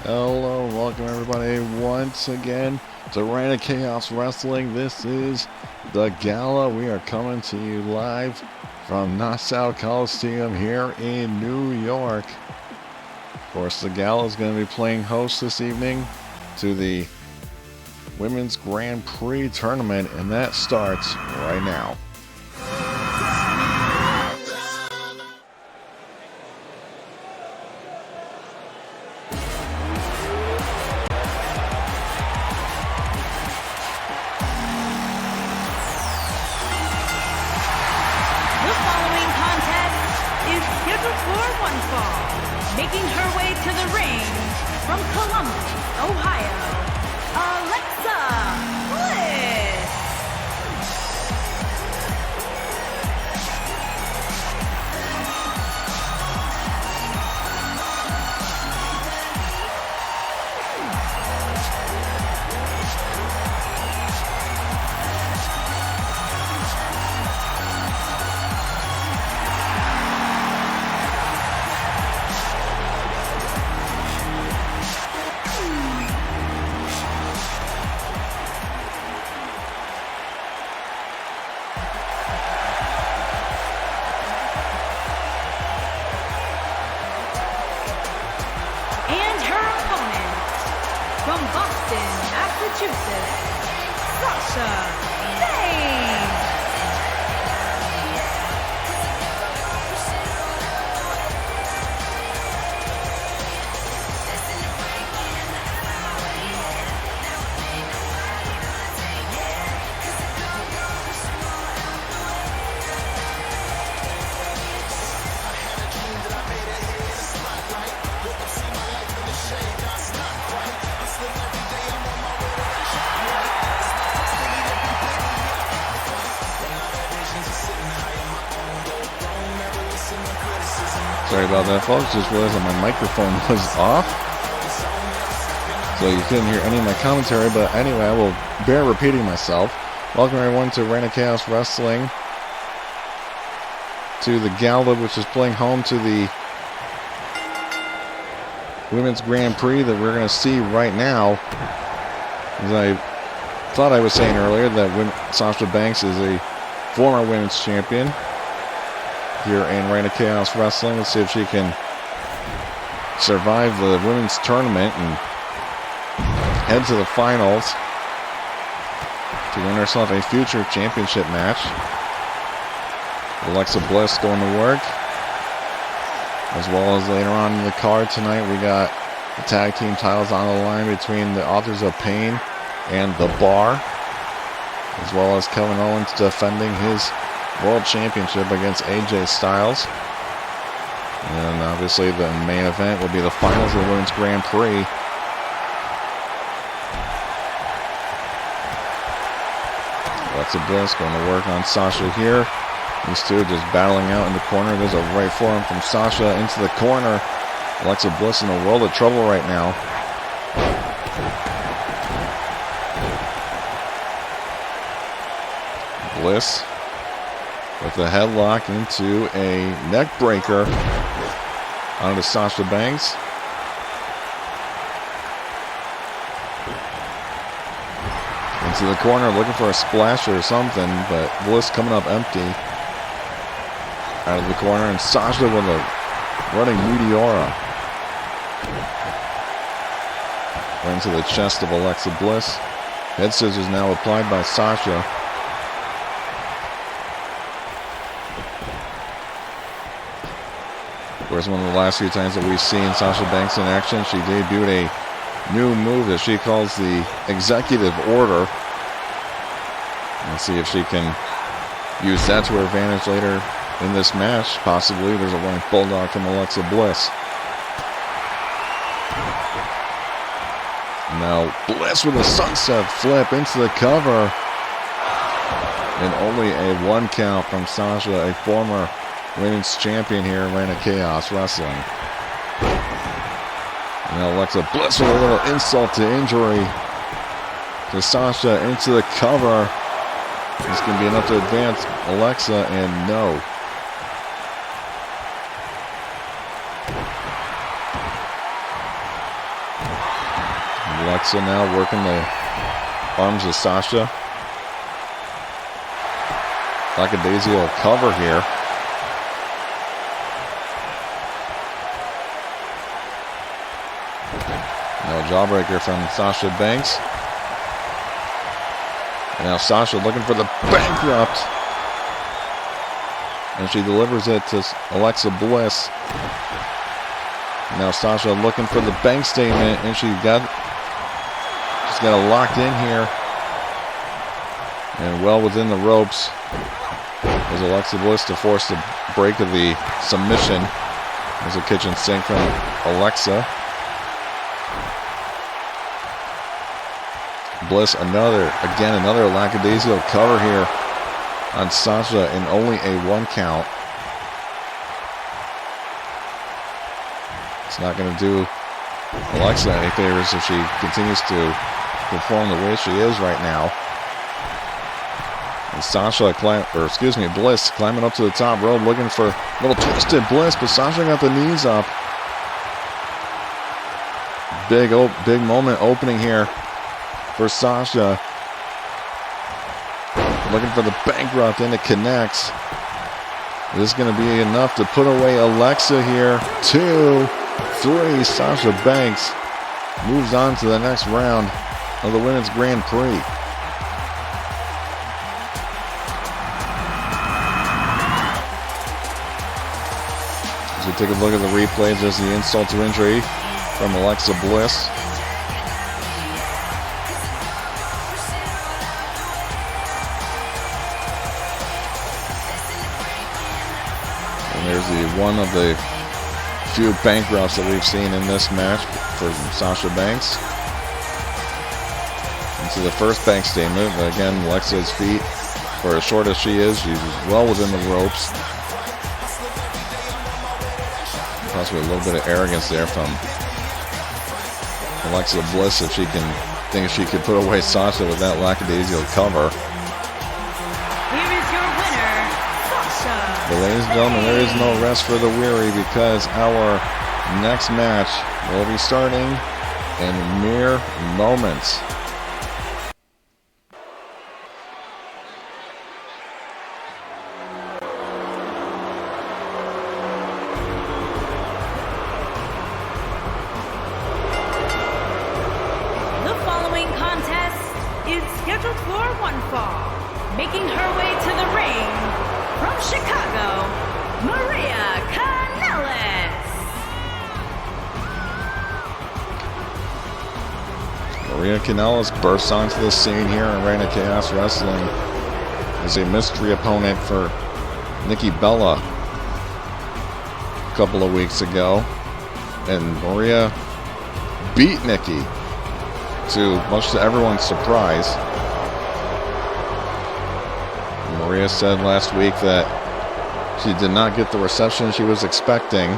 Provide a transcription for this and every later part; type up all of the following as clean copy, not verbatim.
Hello, welcome everybody once again to Riot Chaos Wrestling. This is the Gala. We are coming to you live from Nassau Coliseum here in New York. Of course, the Gala is going to be playing host this evening to the Women's Grand Prix tournament, and that starts right now. Making her way to the ring from Columbus, Ohio, Alexa Bliss. From Boston, Massachusetts, Sasha Banks. Sorry about that, folks. Just realized that my microphone was off, so you couldn't hear any of my commentary. But anyway, I will bear repeating myself. Welcome everyone to Riot Chaos Wrestling, to the Gala, which is playing home to the Women's Grand Prix that we're going to see right now. As I thought I was saying earlier, that Sasha Banks is a former women's champion here in Riot Chaos Wrestling. Let's see if she can survive the women's tournament and head to the finals to win herself a future championship match. Alexa Bliss going to work, as well as later on in the card tonight we got the tag team titles on the line between the Authors of Pain and The Bar, as well as Kevin Owens defending his World Championship against AJ Styles. And obviously the main event will be the finals of the Women's Grand Prix. Alexa Bliss going to work on Sasha here. These two just battling out in the corner. There's a right forearm from Sasha into the corner. Alexa Bliss in a world of trouble right now. Bliss with the headlock into a neck breaker onto Sasha Banks. Into the corner looking for a splash or something, but Bliss coming up empty out of the corner, and Sasha with a running Meteora right into the chest of Alexa Bliss. Head scissors now applied by Sasha. Of course, one of the last few times that we've seen Sasha Banks in action, she debuted a new move that she calls the Executive Order. Let's see if she can use that to her advantage later in this match. Possibly. There's a running bulldog from Alexa Bliss. Now Bliss with a sunset flip into the cover. And only a 1 count from Sasha, a former women's champion here in Riot Chaos Wrestling. And Alexa Bliss with a little insult to injury to Sasha into the cover. This can be enough to advance Alexa, and no. Alexa now working the arms of Sasha. Lackadaisical cover here. No jawbreaker from Sasha Banks. And now Sasha looking for the bankrupt. And she delivers it to Alexa Bliss. Now Sasha looking for the bank statement, and she's got it locked in here. And well within the ropes was Alexa Bliss to force the break of the submission. There's a kitchen sink from Alexa. Bliss another lackadaisical cover here on Sasha in only a 1 count. It's not going to do Alexa any favors if she continues to perform the way she is right now. And Sasha, Bliss climbing up to the top rope looking for a little twisted Bliss, but Sasha got the knees up. Big moment opening here for Sasha. Looking for the bankrupt, and it connects. This is going to be enough to put away Alexa here. 2, 3. Sasha Banks moves on to the next round of the Women's Grand Prix. As we take a look at the replays, there's the insult to injury from Alexa Bliss. And there's one of the few bankrupts that we've seen in this match for Sasha Banks. And so the first bank statement, again, Alexa's feet, for as short as she is, she's well within the ropes. Possibly a little bit of arrogance there from Alexa Bliss if she can think she could put away Sasha with that lackadaisical cover. Here is your winner, Sasha. But ladies and gentlemen, there is no rest for the weary, because our next match will be starting in mere moments. Making her way to the ring from Chicago, Maria Kanellis. Maria Kanellis bursts onto the scene here in Riot GAW Wrestling as a mystery opponent for Nikki Bella a couple of weeks ago. And Maria beat Nikki, much to everyone's surprise. Maria said last week that she did not get the reception she was expecting,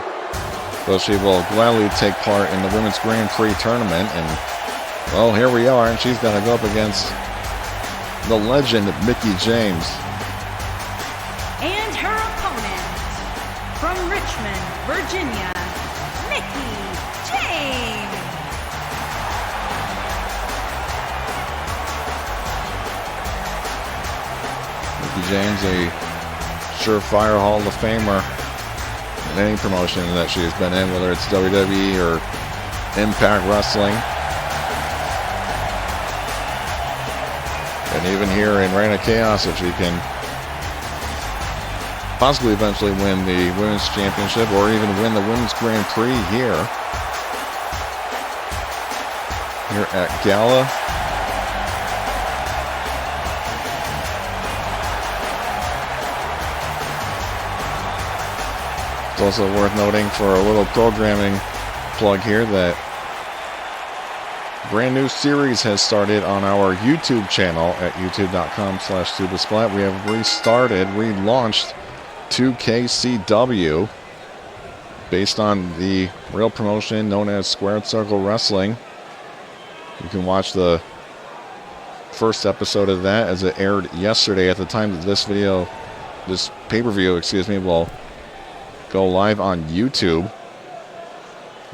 but she will gladly take part in the Women's Grand Prix tournament. And, well, here we are, and she's going to go up against the legend, Mickie James. And her opponent, from Richmond, Virginia, Mickie James. Mickie James, a surefire Hall of Famer in any promotion that she has been in, whether it's WWE or Impact Wrestling. And even here in Riot GAW, if she can possibly eventually win the Women's Championship or even win the Women's Grand Prix here at Gala. It's also worth noting, for a little programming plug here, that brand new series has started on our YouTube channel at youtube.com/Tubasplat. We have relaunched 2KCW based on the real promotion known as Squared Circle Wrestling. You can watch the first episode of that as it aired yesterday. At the time that this pay-per-view, will go live on YouTube.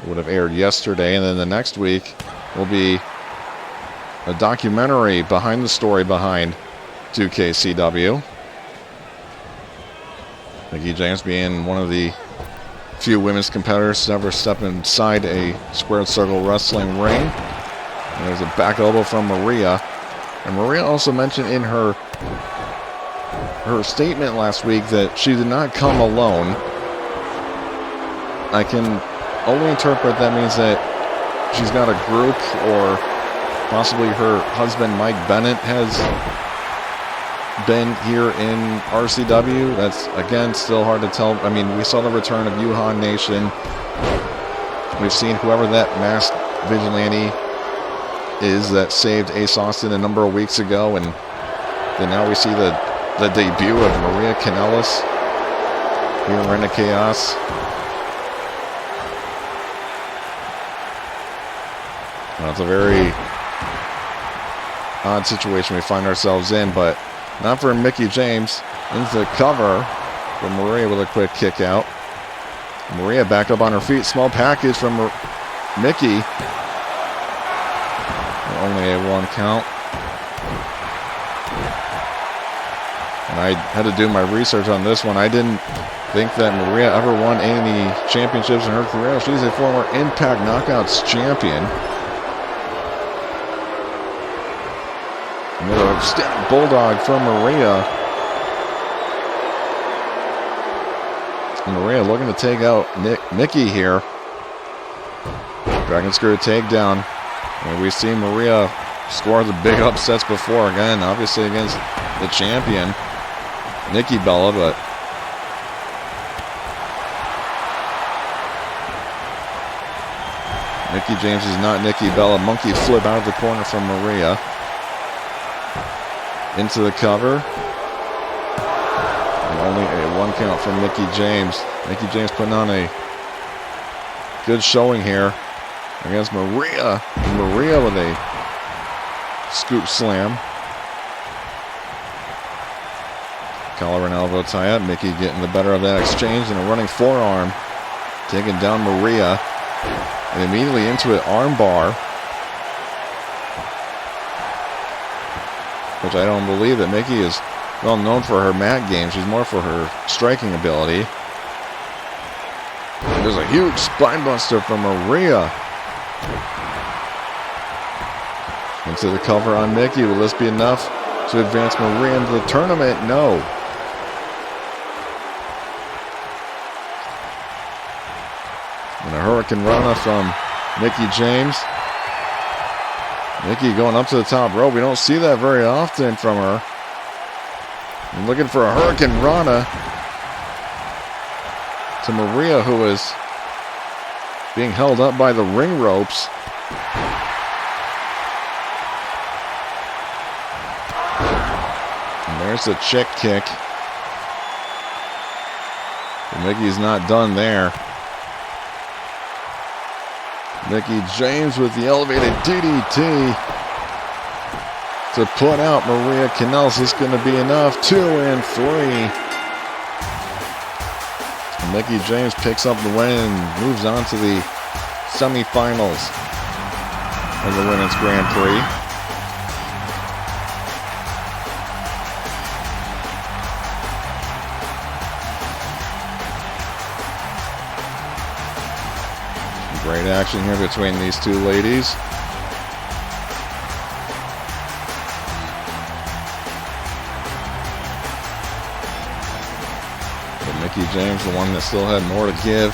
It would have aired yesterday, and then the next week will be a documentary behind the story behind 2KCW. Mickie James being one of the few women's competitors to ever step inside a squared circle wrestling ring. And there's a back elbow from Maria. And Maria also mentioned in her statement last week that she did not come alone. I can only interpret that means that she's got a group, or possibly her husband Mike Bennett has been here in RCW. That's, again, still hard to tell. I mean, we saw the return of Yuhan Nation. We've seen whoever that masked vigilante is that saved Ace Austin a number of weeks ago, and then now we see the debut of Maria Kanellis here in Arena Chaos. Well, it's a very odd situation we find ourselves in, but not for Mickie James. Into the cover from Maria with a quick kick out. Maria back up on her feet. Small package from Mickie. Only a 1 count. And I had to do my research on this one. I didn't think that Maria ever won any championships in her career. She's a former Impact Knockouts champion. Another standing bulldog from Maria. And Maria looking to take out Mickie here. Dragon Screw takedown. And we've seen Maria score the big upsets before. Again, obviously against the champion, Nikki Bella, but Mickie James is not Nikki Bella. Monkey flip out of the corner from Maria. Into the cover. And only a 1 count from Mickie James. Mickie James putting on a good showing here against Maria. Maria with a scoop slam. Collar and elbow tie up. Mickie getting the better of that exchange and a running forearm. Taking down Maria. And immediately into an arm bar. Which I don't believe that Mickie is well known for her mat game. She's more for her striking ability. And there's a huge spine buster from Maria. Into the cover on Mickie. Will this be enough to advance Maria into the tournament? No. And a Hurricane Rana from Mickie James. Mickie going up to the top rope. We don't see that very often from her. And looking for a Hurricane Rana to Maria, who is being held up by the ring ropes. And there's the chick kick. But Mickey's not done there. Mickie James with the elevated DDT to put out Maria Kanellis. Is going to be enough. 2 and 3. And Mickie James picks up the win and moves on to the semifinals of the Women's Grand Prix. Great action here between these two ladies. But Mickie James, the one that still had more to give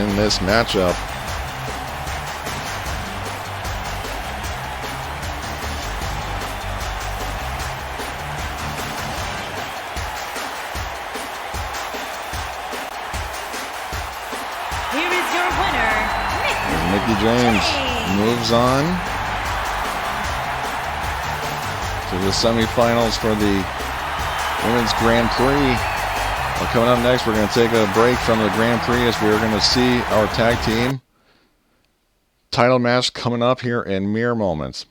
in this matchup. Mickie James moves on to the semifinals for the Women's Grand Prix. Well, coming up next, we're going to take a break from the Grand Prix as we're going to see our tag team title match coming up here in mere moments.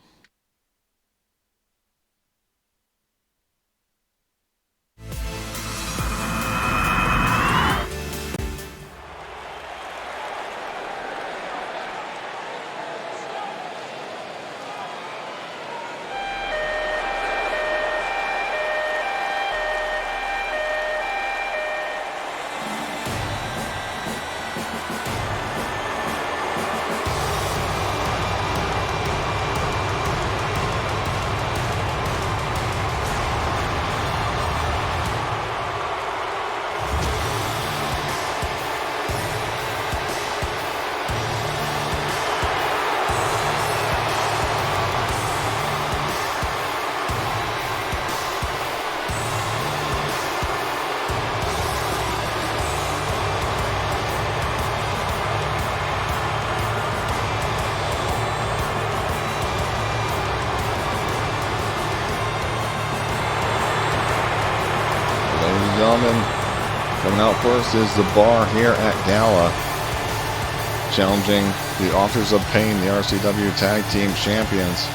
gentlemen, coming out first is the Bar here at Gala, challenging the Authors of Pain, the RCW Tag Team Champions.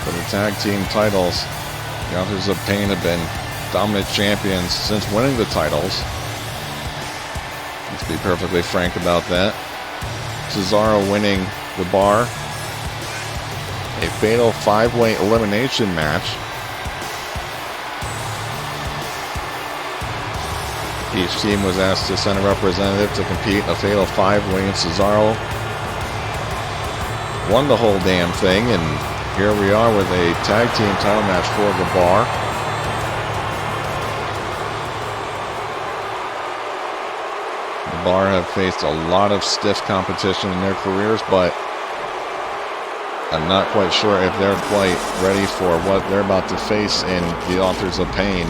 For the tag team titles, the Authors of Pain have been dominant champions since winning the titles. Let's be perfectly frank about that. Cesaro winning the Bar, a fatal 5-way elimination match. Each team was asked to send a representative to compete in a fatal 5-way, and Cesaro won the whole damn thing, and here we are with a tag team title match for the Bar. The Bar have faced a lot of stiff competition in their careers, but I'm not quite sure if they're quite ready for what they're about to face in the Authors of Pain.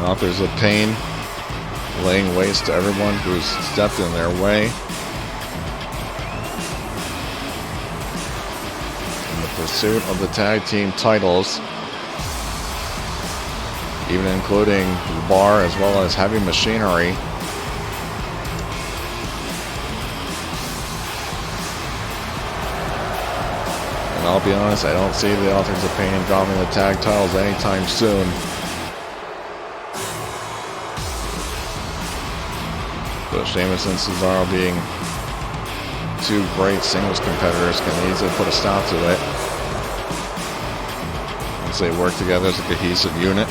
Authors of Pain laying waste to everyone who's stepped in their way. In the pursuit of the tag team titles, even including the Bar as well as Heavy Machinery. And I'll be honest, I don't see the Authors of Pain dropping the tag titles anytime soon. So Sheamus and Cesaro, being two great singles competitors, can easily put a stop to it once they work together as a cohesive unit.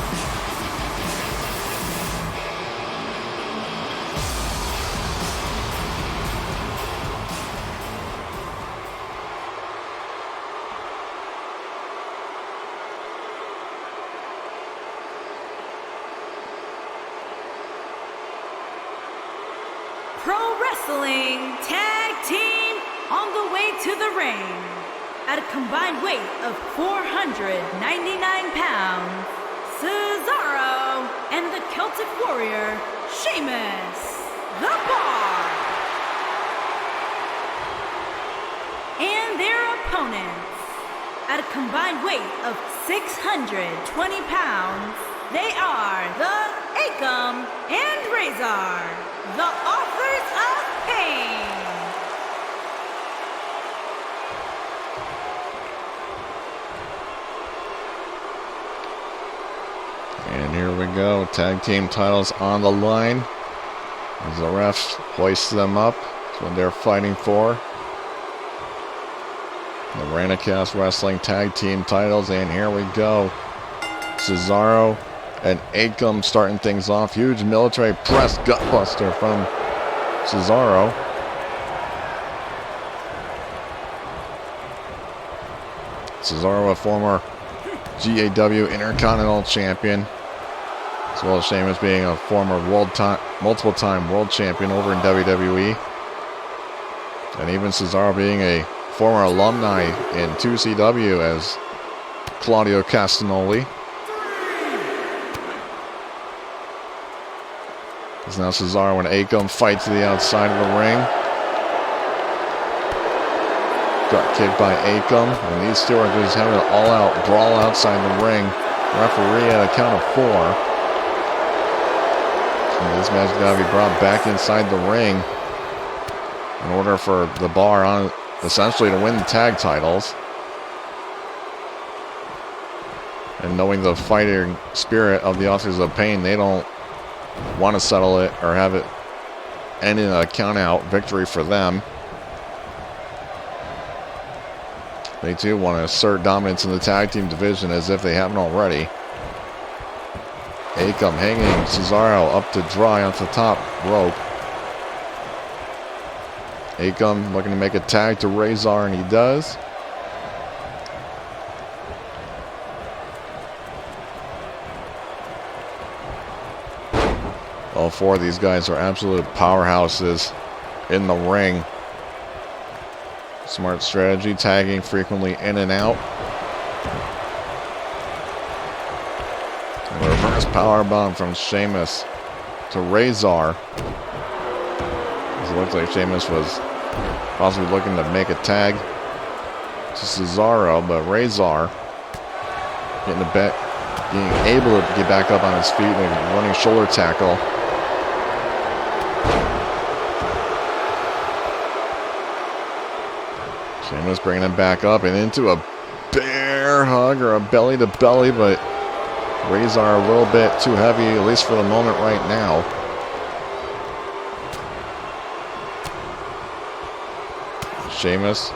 Pro Wrestling Tag Team on the way to the ring. At a combined weight of 499 pounds, Cesaro and the Celtic Warrior, Sheamus, the Bar. And their opponents, at a combined weight of 620 pounds, they are the Akam and Razor, the Authors of Pain. And here we go, tag team titles on the line as the refs hoist them up. That's what they're fighting for. The GAW Wrestling tag team titles, and here we go. Cesaro and Akam starting things off. Huge military press gutbuster from Cesaro. Cesaro, a former GAW Intercontinental Champion, as well as Sheamus being a former multiple-time world champion over in WWE. And even Cesaro being a former alumni in 2CW as Claudio Castagnoli. As now Cesaro and Akam fight to the outside of the ring. Got kicked by Akam, and these two are just having an all-out brawl outside the ring. Referee at a count of 4. And this match has got to be brought back inside the ring in order for the Bar on essentially to win the tag titles. And knowing the fighting spirit of the Authors of Pain, they don't want to settle it or have it end in a count-out victory for them. They too want to assert dominance in the tag team division as if they haven't already. Akam hanging Cesaro up to dry off the top rope. Akam looking to make a tag to Razor, and he does. All four of these guys are absolute powerhouses in the ring. Smart strategy, tagging frequently in and out. And a reverse powerbomb from Sheamus to Razor. It looked like Sheamus was possibly looking to make a tag to Cesaro, but Razor getting the bet, being able to get back up on his feet and running shoulder tackle. Sheamus bringing him back up and into a bear hug or a belly to belly, but Razor a little bit too heavy, at least for the moment right now. Sheamus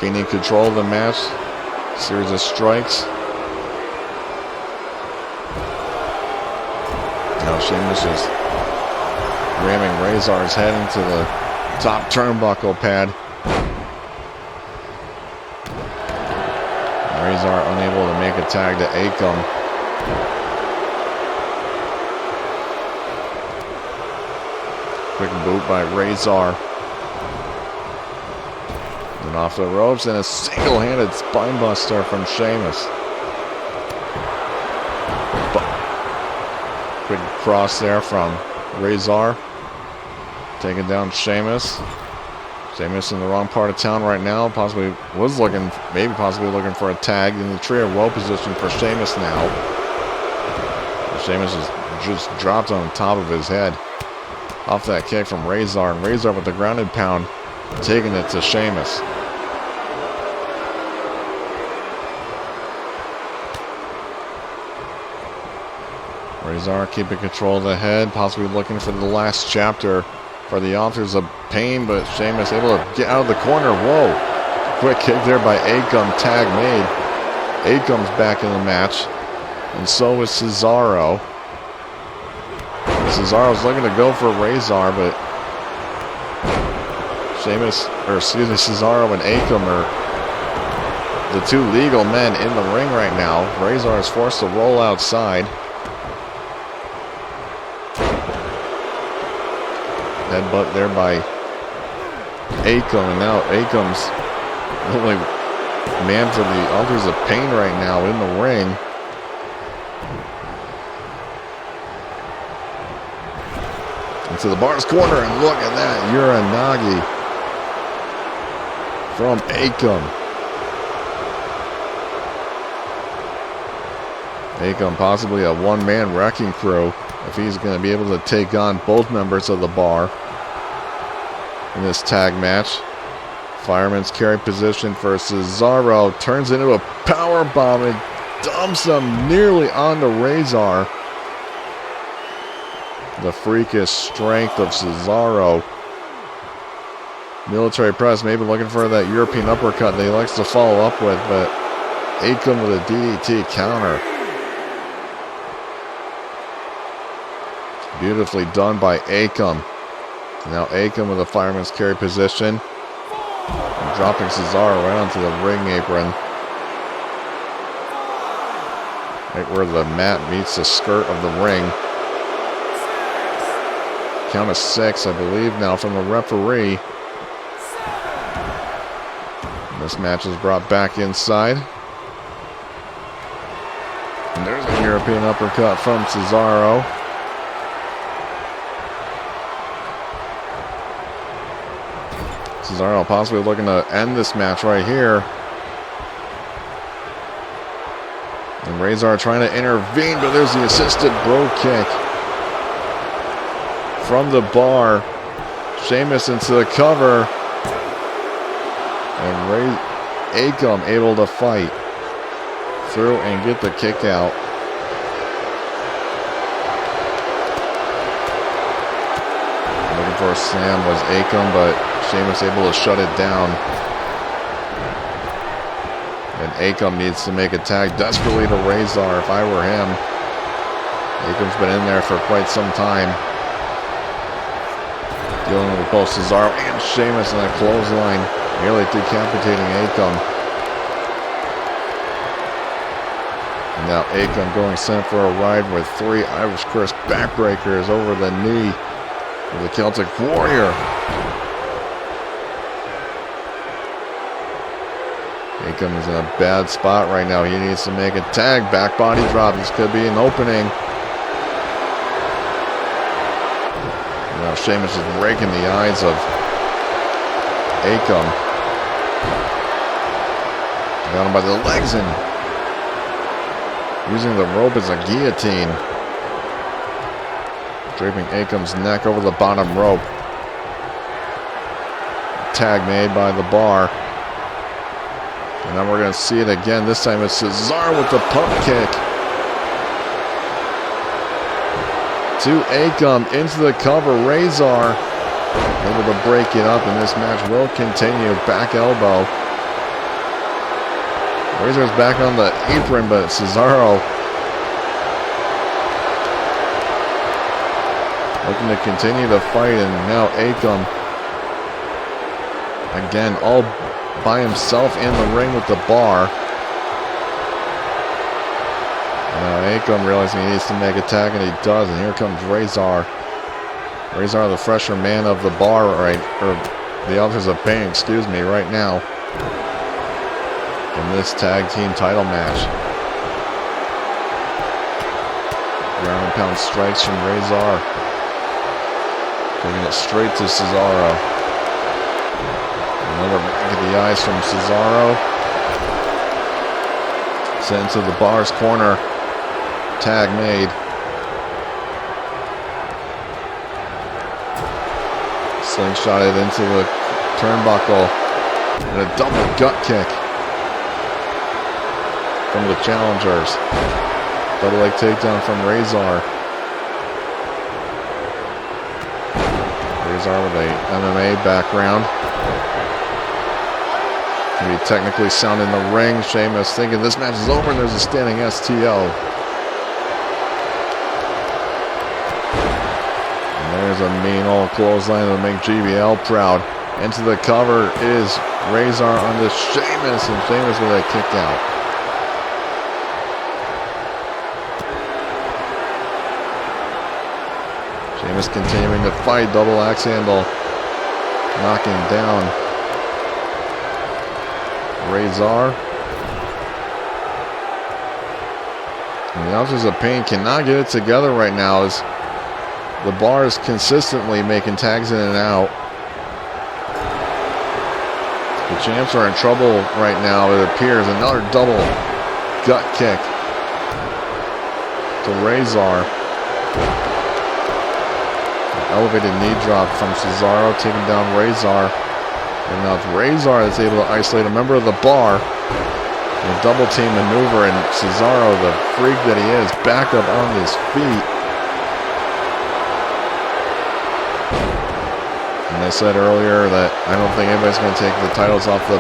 gaining control of the match. Series of strikes. Now Sheamus is ramming Razor's head into the top turnbuckle pad. Razor unable to make a tag to Akam. Quick boot by Razor. And off the ropes and a single-handed spine buster from Sheamus. Quick cross there from Razor. Taking down Sheamus. Sheamus in the wrong part of town right now. Possibly was looking, maybe possibly looking for a tag in the tree of woe position for Sheamus now. Sheamus is just dropped on top of his head off that kick from Razor, and Razor with the grounded pound taking it to Sheamus. Razor keeping control of the head, possibly looking for the last chapter for the Authors of Pain, but Sheamus able to get out of the corner. Whoa! Quick kick there by Akam, tag made. Akam's back in the match, and so is Cesaro. Cesaro's looking to go for Razor, but Cesaro and Akam are the two legal men in the ring right now. Razor is forced to roll outside. Headbutt there by Akam, and now Akam's the only man for the Authors of Pain right now in the ring. Into the bar's corner, and look at that, Uranagi from Akam. Akam possibly a one-man wrecking crew if he's going to be able to take on both members of the bar in this tag match. Fireman's carry position for Cesaro, turns into a power bomb and dumps him nearly onto Razor. The freakish strength of Cesaro. Military press, maybe looking for that European uppercut that he likes to follow up with, but Akam with a DDT counter. Beautifully done by Akam. Now Akam with a fireman's carry position. And dropping Cesaro around to the ring apron. Right where the mat meets the skirt of the ring. Count of 6, I believe, now from the referee. And this match is brought back inside. And there's a European uppercut from Cesaro. Cesaro possibly looking to end this match right here. And Razor trying to intervene, but there's the assisted bro kick from the bar. Sheamus into the cover. And Akam able to fight through and get the kick out. Looking for a slam was Akam, but Sheamus able to shut it down. And Akam needs to make a tag desperately to Razor if I were him. Akam's been in there for quite some time. Dealing with both Cesaro and Sheamus in a clothesline. Nearly decapitating Akam. Now Akam going sent for a ride with 3 Irish Curse backbreakers over the knee of the Celtic Warrior. Akam is in a bad spot right now. He needs to make a tag. Back body drop. This could be an opening. Now Sheamus is raking the eyes of Akam. Got him by the legs and using the rope as a guillotine. Draping Akam's neck over the bottom rope. Tag made by the bar. And then we're going to see it again. This time it's Cesaro with the pump kick. To Akam into the cover. Razor able to break it up, and this match will continue. Back elbow. Razor's back on the apron, but Cesaro looking to continue the fight, and now Akam again all by himself in the ring with the bar. Now Akam realizing he needs to make a tag, and he does, and here comes Razor. Razor, the fresher man of the bar, or the Authors of Pain, excuse me, right now in this tag team title match. Ground and pound strikes from Razor, taking it straight to Cesaro. Another back of the eyes from Cesaro. Sent to the bar's corner. Tag made. Slingshotted into the turnbuckle. And a double gut kick from the challengers. Double leg takedown from Razor. Razor with a MMA background. Can be technically sound in the ring. Sheamus thinking this match is over, and there's a standing STO. And there's a mean old clothesline to make GBL proud. Into the cover is Razor on the Sheamus, and Sheamus with a kick out. Sheamus continuing to fight. Double axe handle. Knocking down Razor. And the Authors of Pain cannot get it together right now as the bar is consistently making tags in and out. The champs are in trouble right now, it appears. Another double gut kick to Razor. Elevated knee drop from Cesaro, taking down Razor. And now it's Razor that's able to isolate a member of the bar. And a double team maneuver, and Cesaro, the freak that he is, back up on his feet. And I said earlier that I don't think anybody's going to take the titles off the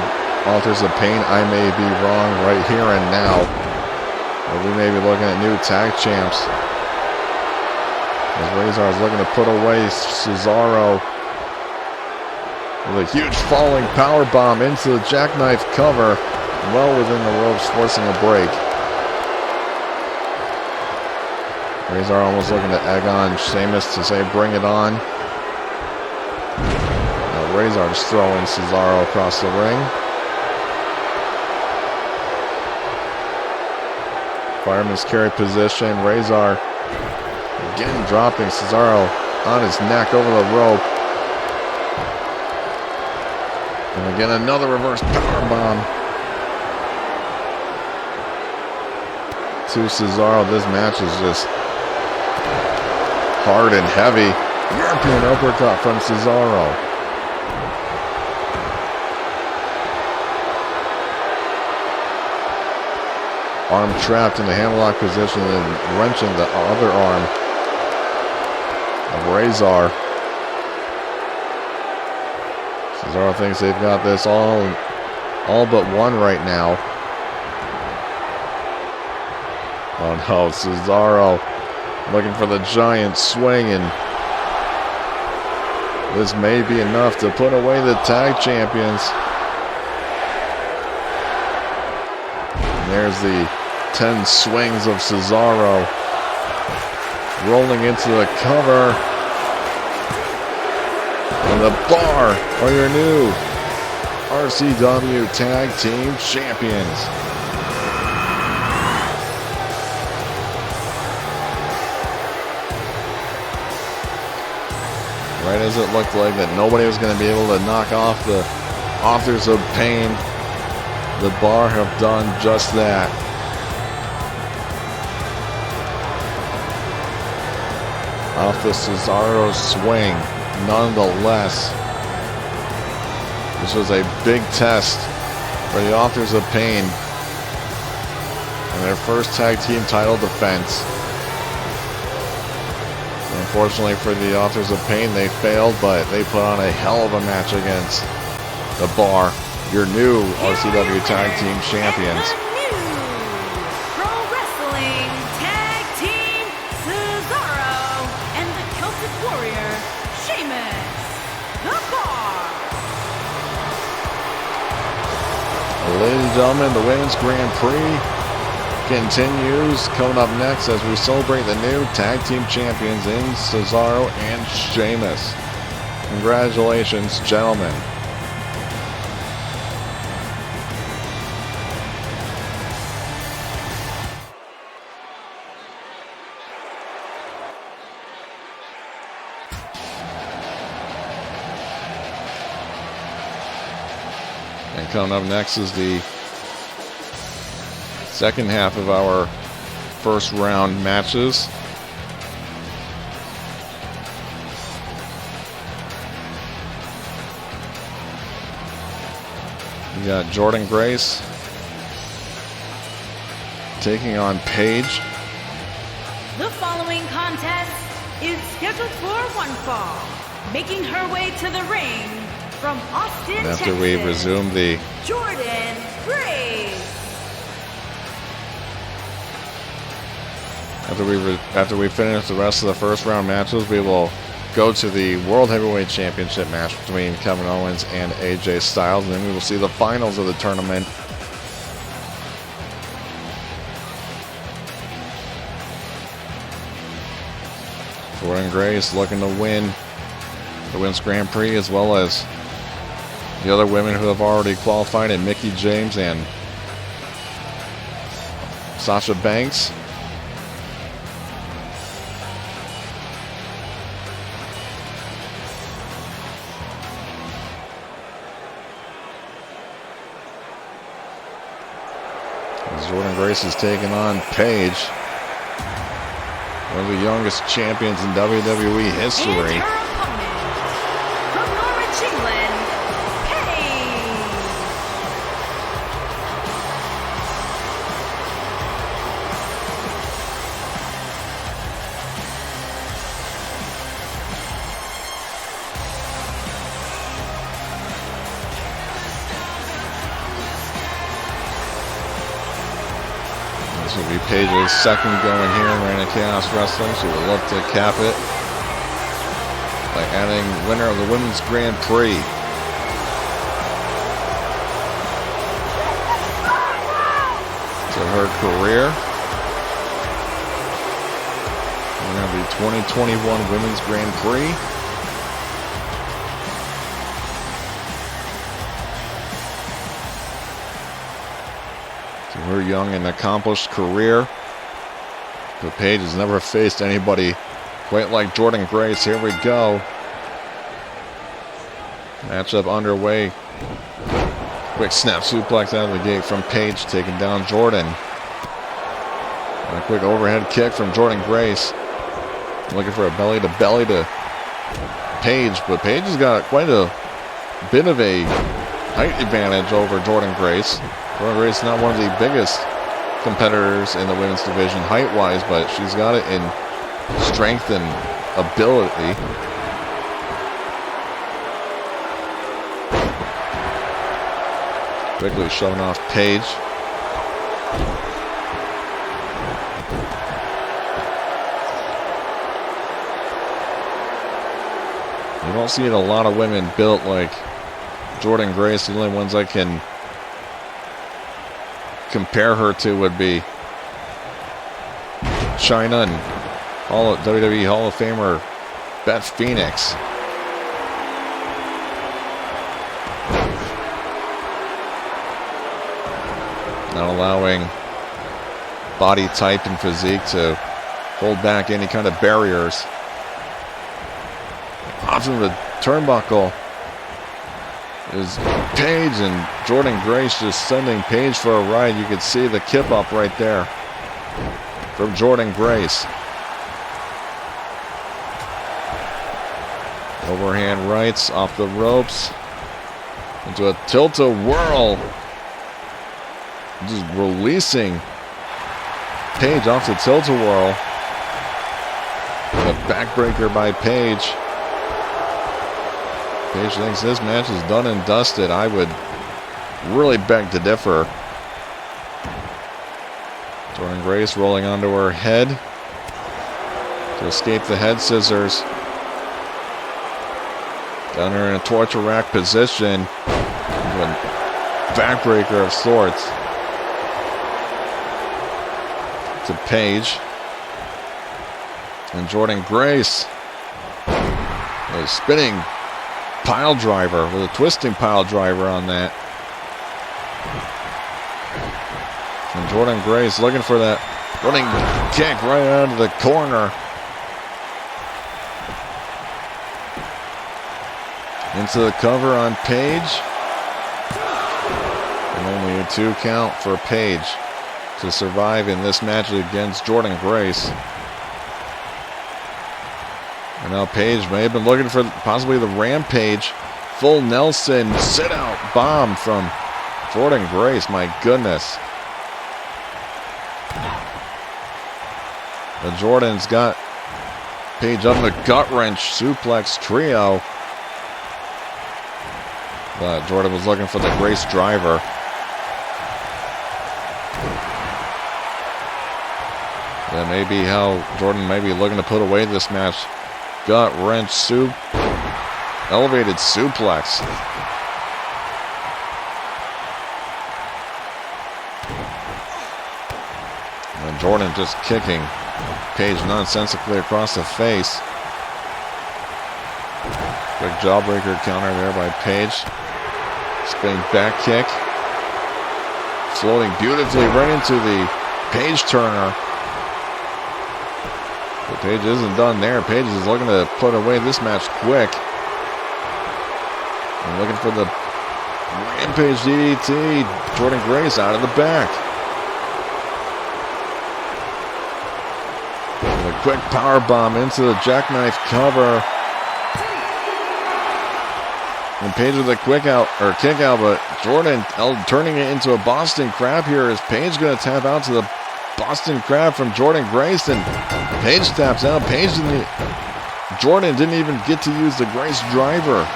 Authors of Pain. I may be wrong right here and now. But we may be looking at new tag champs. As Razor is looking to put away Cesaro with a huge falling power bomb into the jackknife cover, well within the ropes, forcing a break. Razor almost looking to egg on Sheamus to say, "Bring it on." Now Razor just throwing Cesaro across the ring. Fireman's carry position. Razor again dropping Cesaro on his neck over the rope. And again, another reverse powerbomb to Cesaro. This match is just hard and heavy. European uppercut from Cesaro. Arm trapped in the handlock position and wrenching the other arm of Razor. Cesaro thinks they've got this all but one right now. Oh no, Cesaro looking for the giant swing, and this may be enough to put away the tag champions. And there's the 10 swings of Cesaro. Rolling into the cover. And the bar are your new RCW Tag Team Champions. Right as it looked like that nobody was going to be able to knock off the Authors of Pain, the Bar have done just that. Off the Cesaro swing, nonetheless. This was a big test for the Authors of Pain and their first tag team title defense. Unfortunately for the Authors of Pain, they failed, but they put on a hell of a match against the Bar, your new RCW Tag Team Champions. Pro Wrestling Tag Team Cesaro and the Celtic Warrior Sheamus, the Bar. Ladies and gentlemen, the Women's Grand Prix continues. Coming up next as we celebrate the new Tag Team Champions in Cesaro and Sheamus. Congratulations, gentlemen. And coming up next is the second half of our first round matches. We got Jordynne Grace taking on Paige. The following contest is scheduled for one fall. Making her way to the ring from Austin, After Texas, we resume the Jordynne Grace. After we finish the rest of the first round matches, we will go to the World Heavyweight Championship match between Kevin Owens and AJ Styles, and then we will see the finals of the tournament. Jordynne Grace looking to win the Women's Grand Prix, as well as the other women who have already qualified, and Mickie James and Sasha Banks. Jordynne Grace is taking on Paige, one of the youngest champions in WWE history. And her opponent, from Norwich, England, Paige. This will be Paige's second going here in Reign of Chaos Wrestling. She will look to cap it by adding winner of the Women's Grand Prix. To her career. Winner of the 2021 Women's Grand Prix. Her young and accomplished career. But Paige has never faced anybody quite like Jordynne Grace. Here we go. Matchup underway. Quick snap suplex out of the gate from Paige, taking down Jordynne. And a quick overhead kick from Jordynne Grace. Looking for a belly to Paige, but Paige has got quite a bit of a height advantage over Jordynne Grace. Jordynne Grace is not one of the biggest competitors in the women's division height-wise, but she's got it in strength and ability. Quickly shoving off Paige. You don't see a lot of women built like Jordynne Grace. The only ones I can compare her to would be Chyna and WWE Hall of Famer Beth Phoenix. Not allowing body type and physique to hold back any kind of barriers. Option of the turnbuckle is Paige, and Jordynne Grace just sending Paige for a ride. You can see the kip up right there from Jordynne Grace. Overhand rights off the ropes into a tilt-a-whirl. Just releasing Paige off the tilt-a-whirl. A backbreaker by Paige. Paige thinks this match is done and dusted. I would really beg to differ. Jordynne Grace rolling onto her head to escape the head scissors. Down her in a torture rack position. A backbreaker of sorts. To Paige. And Jordynne Grace. A spinning pile driver with a twisting pile driver on that. And Jordynne Grace looking for that running kick right out of the corner. Into the cover on Paige. And only a 2 count for Paige to survive in this match against Jordynne Grace. And now Paige may have been looking for possibly the Rampage. Full Nelson sit-out bomb from Jordynne Grace. My goodness. And Jordynne's got Paige up in the gut wrench suplex trio. But Jordynne was looking for the Grace driver. That may be how Jordynne may be looking to put away this match. Gut wrench elevated suplex. And Jordynne just kicking Paige nonsensically across the face. Quick jawbreaker counter there by Paige. Spinning back kick. Floating beautifully right into the Paige turner. But Paige isn't done there. Paige is looking to put away this match quick. And looking for the Rampage DDT. Jordynne Grace out of the back. And a quick power bomb into the jackknife cover. And Paige with a quick out or kick out, but Jordynne turning it into a Boston Crab here. Is Paige going to tap out to the Boston Crab from Jordynne Grace? And Paige taps out. Jordynne didn't even get to use the Grace driver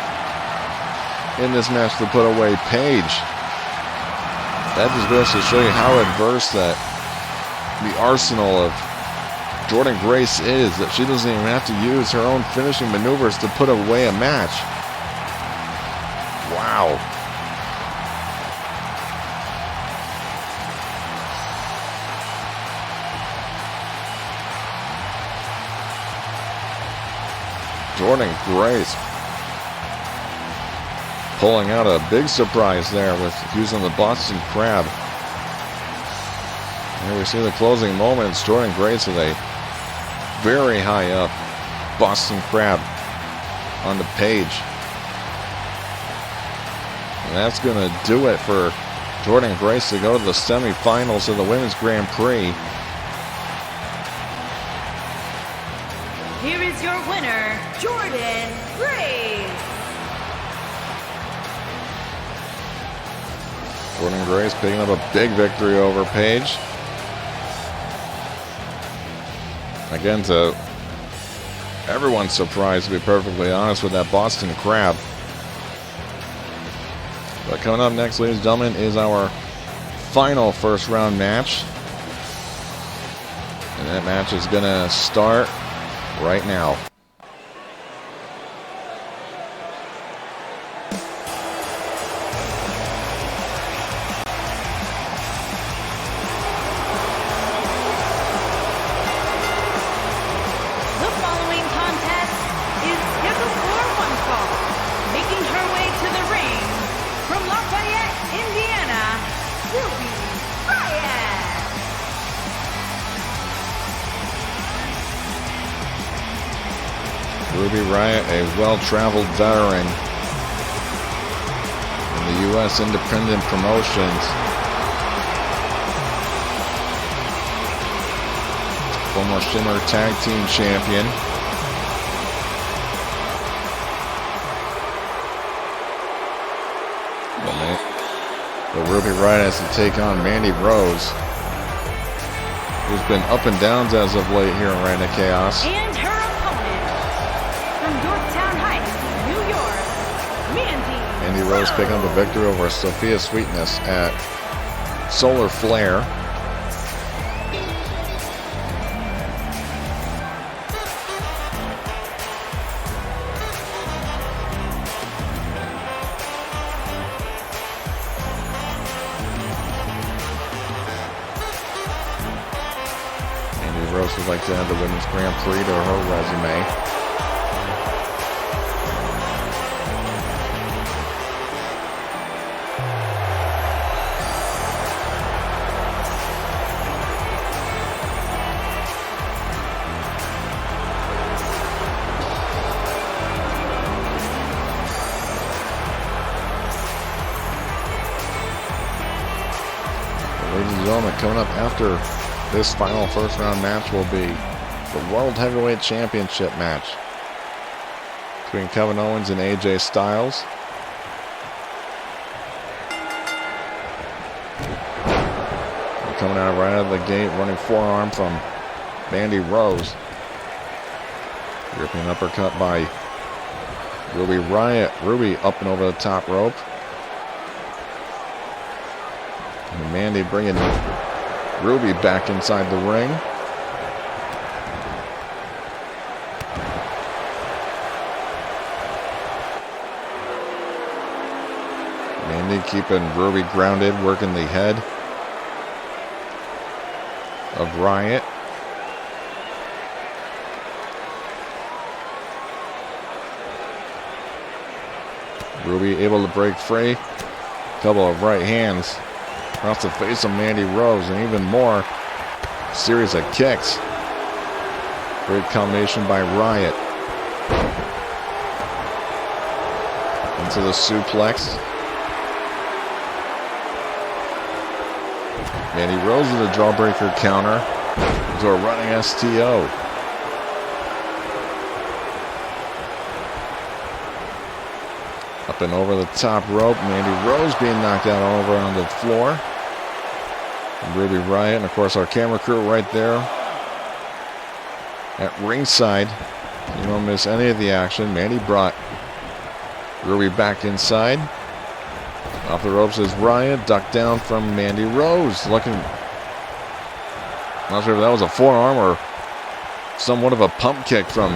in this match to put away Paige. That just goes to show you how adverse that the arsenal of Jordynne Grace is, that she doesn't even have to use her own finishing maneuvers to put away a match. Wow. Jordynne Grace pulling out a big surprise there with using the Boston Crab. Here we see the closing moments. Jordynne Grace with a very high up Boston Crab on the Paige. And that's going to do it for Jordynne Grace to go to the semifinals of the Women's Grand Prix. Here is your winner, Jordynne Grace. Jordynne Grace picking up a big victory over Paige. Again, to everyone's surprise, to be perfectly honest, with that Boston Crab. But coming up next, ladies and gentlemen, is our final first round match. And that match is going to start right now. Ruby Riot, a well-traveled veteran in the U.S. independent promotions. Former Shimmer Tag Team Champion. But Ruby Riot has to take on Mandy Rose, who's been up and downs as of late here in Arena Chaos. And her opponent, from Yorktown Heights, New York, Mandy Rose picking up a victory over Sophia Sweetness at Solar Flare. Rose would like to add the Women's Grand Prix to her resume. Ladies and gentlemen, coming up after this final first round match will be the World Heavyweight Championship match between Kevin Owens and AJ Styles. Coming out right out of the gate, running forearm from Mandy Rose. European uppercut by Ruby Riot. Ruby up and over the top rope. And Mandy bringing Ruby back inside the ring. Mandy keeping Ruby grounded, working the head of Riot. Ruby able to break free. Couple of right hands off the face of Mandy Rose, and even more series of kicks. Great combination by Riot. Into the suplex. Mandy Rose with a jawbreaker counter to a running STO. Up and over the top rope. Mandy Rose being knocked out over on the floor. Ruby Riot, and of course our camera crew right there at ringside. You don't miss any of the action. Mandy brought Ruby back inside. Off the ropes is Riot, ducked down from Mandy Rose. Looking, not sure if that was a forearm or somewhat of a pump kick from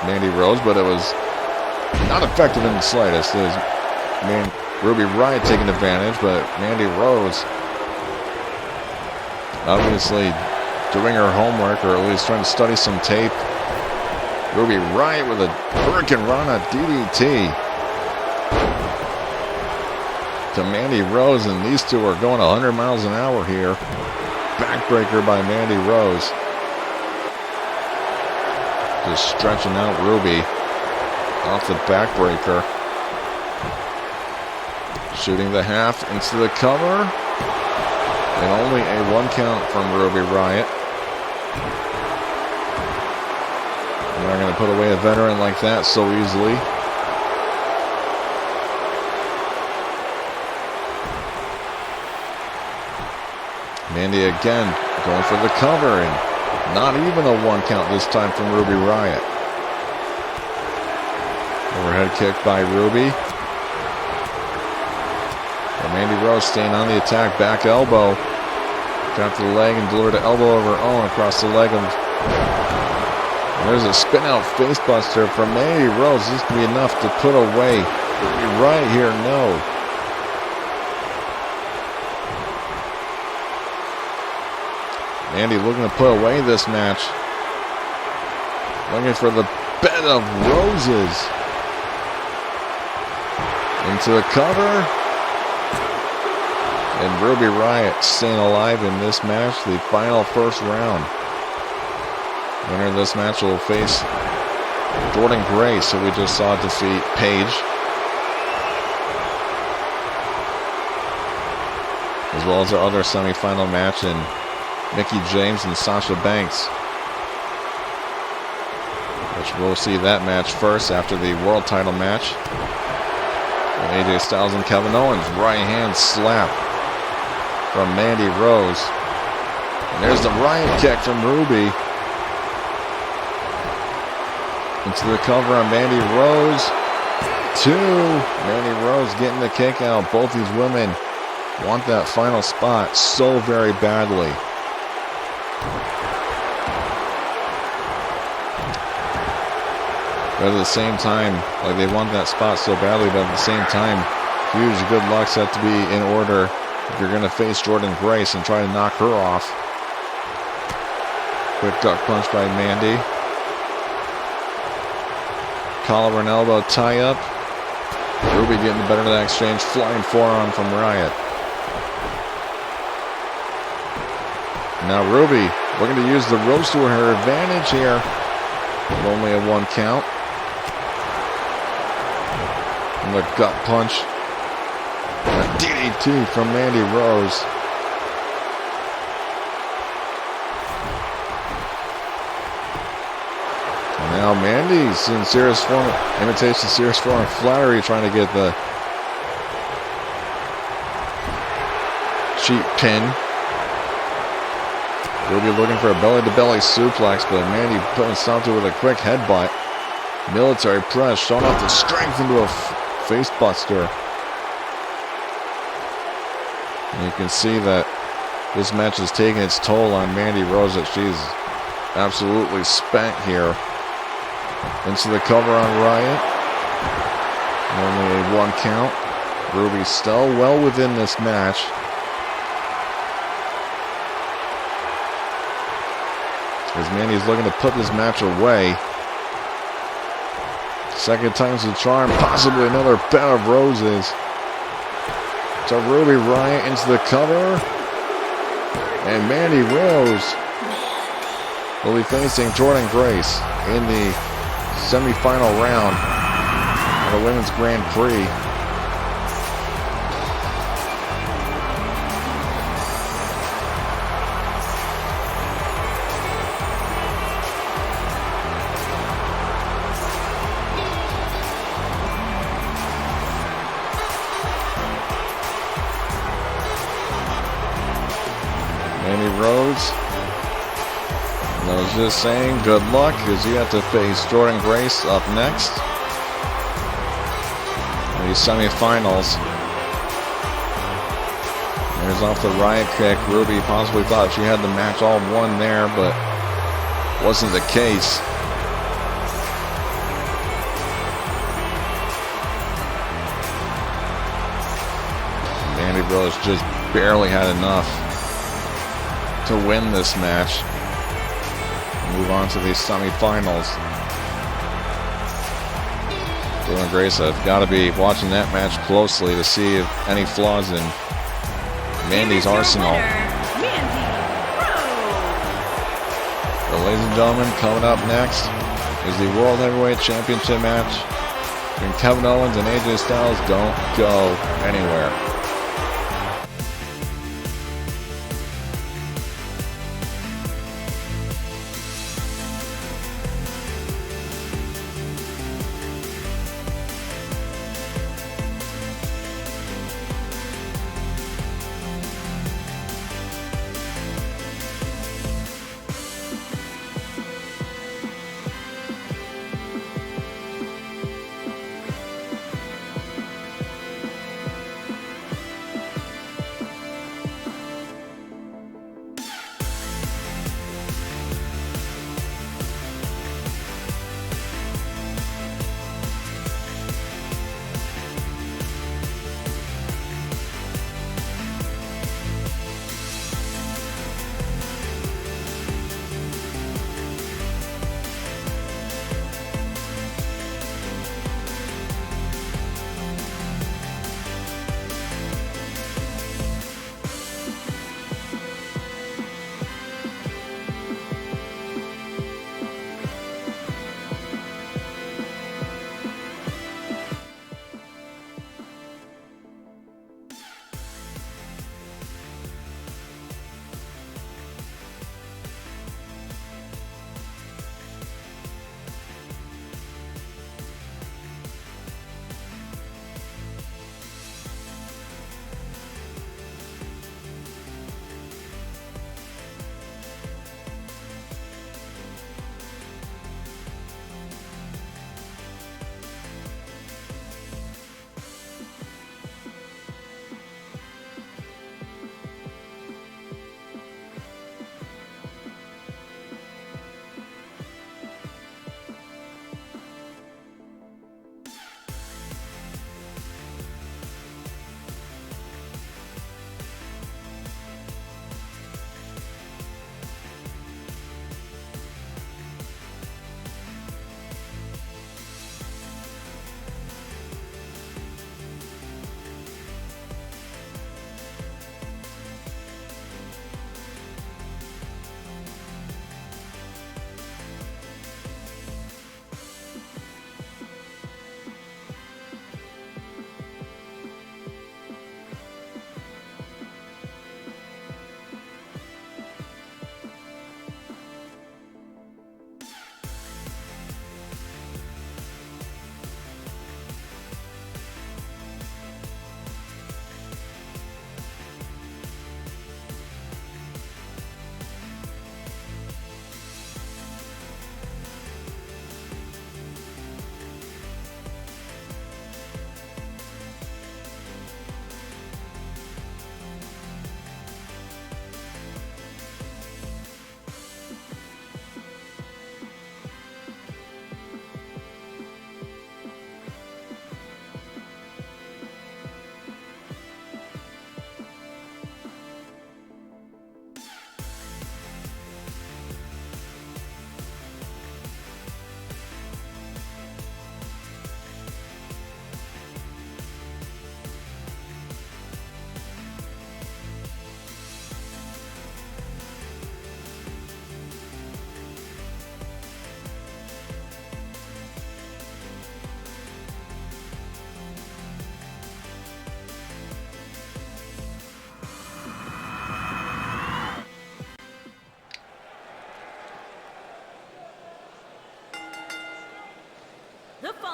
Mandy Rose, but it was not effective in the slightest. It was Ruby Riot taking advantage, but Mandy Rose obviously doing her homework, or at least trying to study some tape. Ruby Riot with a Hurricane Rana DDT to Mandy Rose, and these two are going 100 miles an hour here. Backbreaker by Mandy Rose. Just stretching out Ruby off the backbreaker. Shooting the half into the cover. And only a 1 count from Ruby Riot. They're not going to put away a veteran like that so easily. Mandy again going for the cover, and not even a 1 count this time from Ruby Riot. Overhead kick by Ruby. Mandy Rose staying on the attack, back elbow. Got to the leg and delivered an elbow of her own across the leg. And there's a spin out face buster from Mandy Rose. This could be enough to put away Ruby Riot here. No. Mandy looking to put away this match. Looking for the bed of roses. Into the cover. And Ruby Riot staying alive in this match, the final first round. Winner of this match will face Jordan Grace, who we just saw defeat Paige. As well as our other semifinal match in Mickie James and Sasha Banks. Which we'll see that match first after the world title match. And AJ Styles and Kevin Owens. Right hand slap from Mandy Rose. And there's the Riot kick from Ruby. Into the cover on Mandy Rose. 2. Mandy Rose getting the kick out. Both these women want that final spot so very badly. But at the same time, like they want that spot so badly, but at the same time, huge good lucks have to be in order if you're going to face Jordan Grace and try to knock her off. Quick duck punch by Mandy. Collar and elbow tie up. Ruby getting the better of that exchange. Flying forearm from Riot. Now Ruby looking to use the ropes to her advantage here. With only a 1 count. And the gut punch. And a DDT from Mandy Rose. And now Mandy's in serious form, imitation serious form of flattery, trying to get the cheap pin. Ruby looking for a belly-to-belly suplex, but Mandy putting stopped it with a quick headbutt. Military press, showing off the strength into a face buster. And you can see that this match is taking its toll on Mandy Rose, that she's absolutely spent here. Into the cover on Riot. Only a 1 count. Ruby still well within this match. As Mandy's looking to put this match away. Second time's the charm. Possibly another bed of roses. So Ruby Riot into the cover. And Mandy Rose will be facing Jordan Grace in the semi-final round of the Women's Grand Prix. Mandy Rose. And I was just saying, good luck, as you have to face Jordan Grace up next. In these semifinals. There's off the Riot kick. Ruby possibly thought she had the match all won there, but wasn't the case. Mandy Rose just barely had enough to win this match. Move on to these semifinals. Jordan Grace, I've got to be watching that match closely to see if any flaws in Mandy's arsenal. But ladies and gentlemen, coming up next is the World Heavyweight Championship match between Kevin Owens and AJ Styles. Don't go anywhere.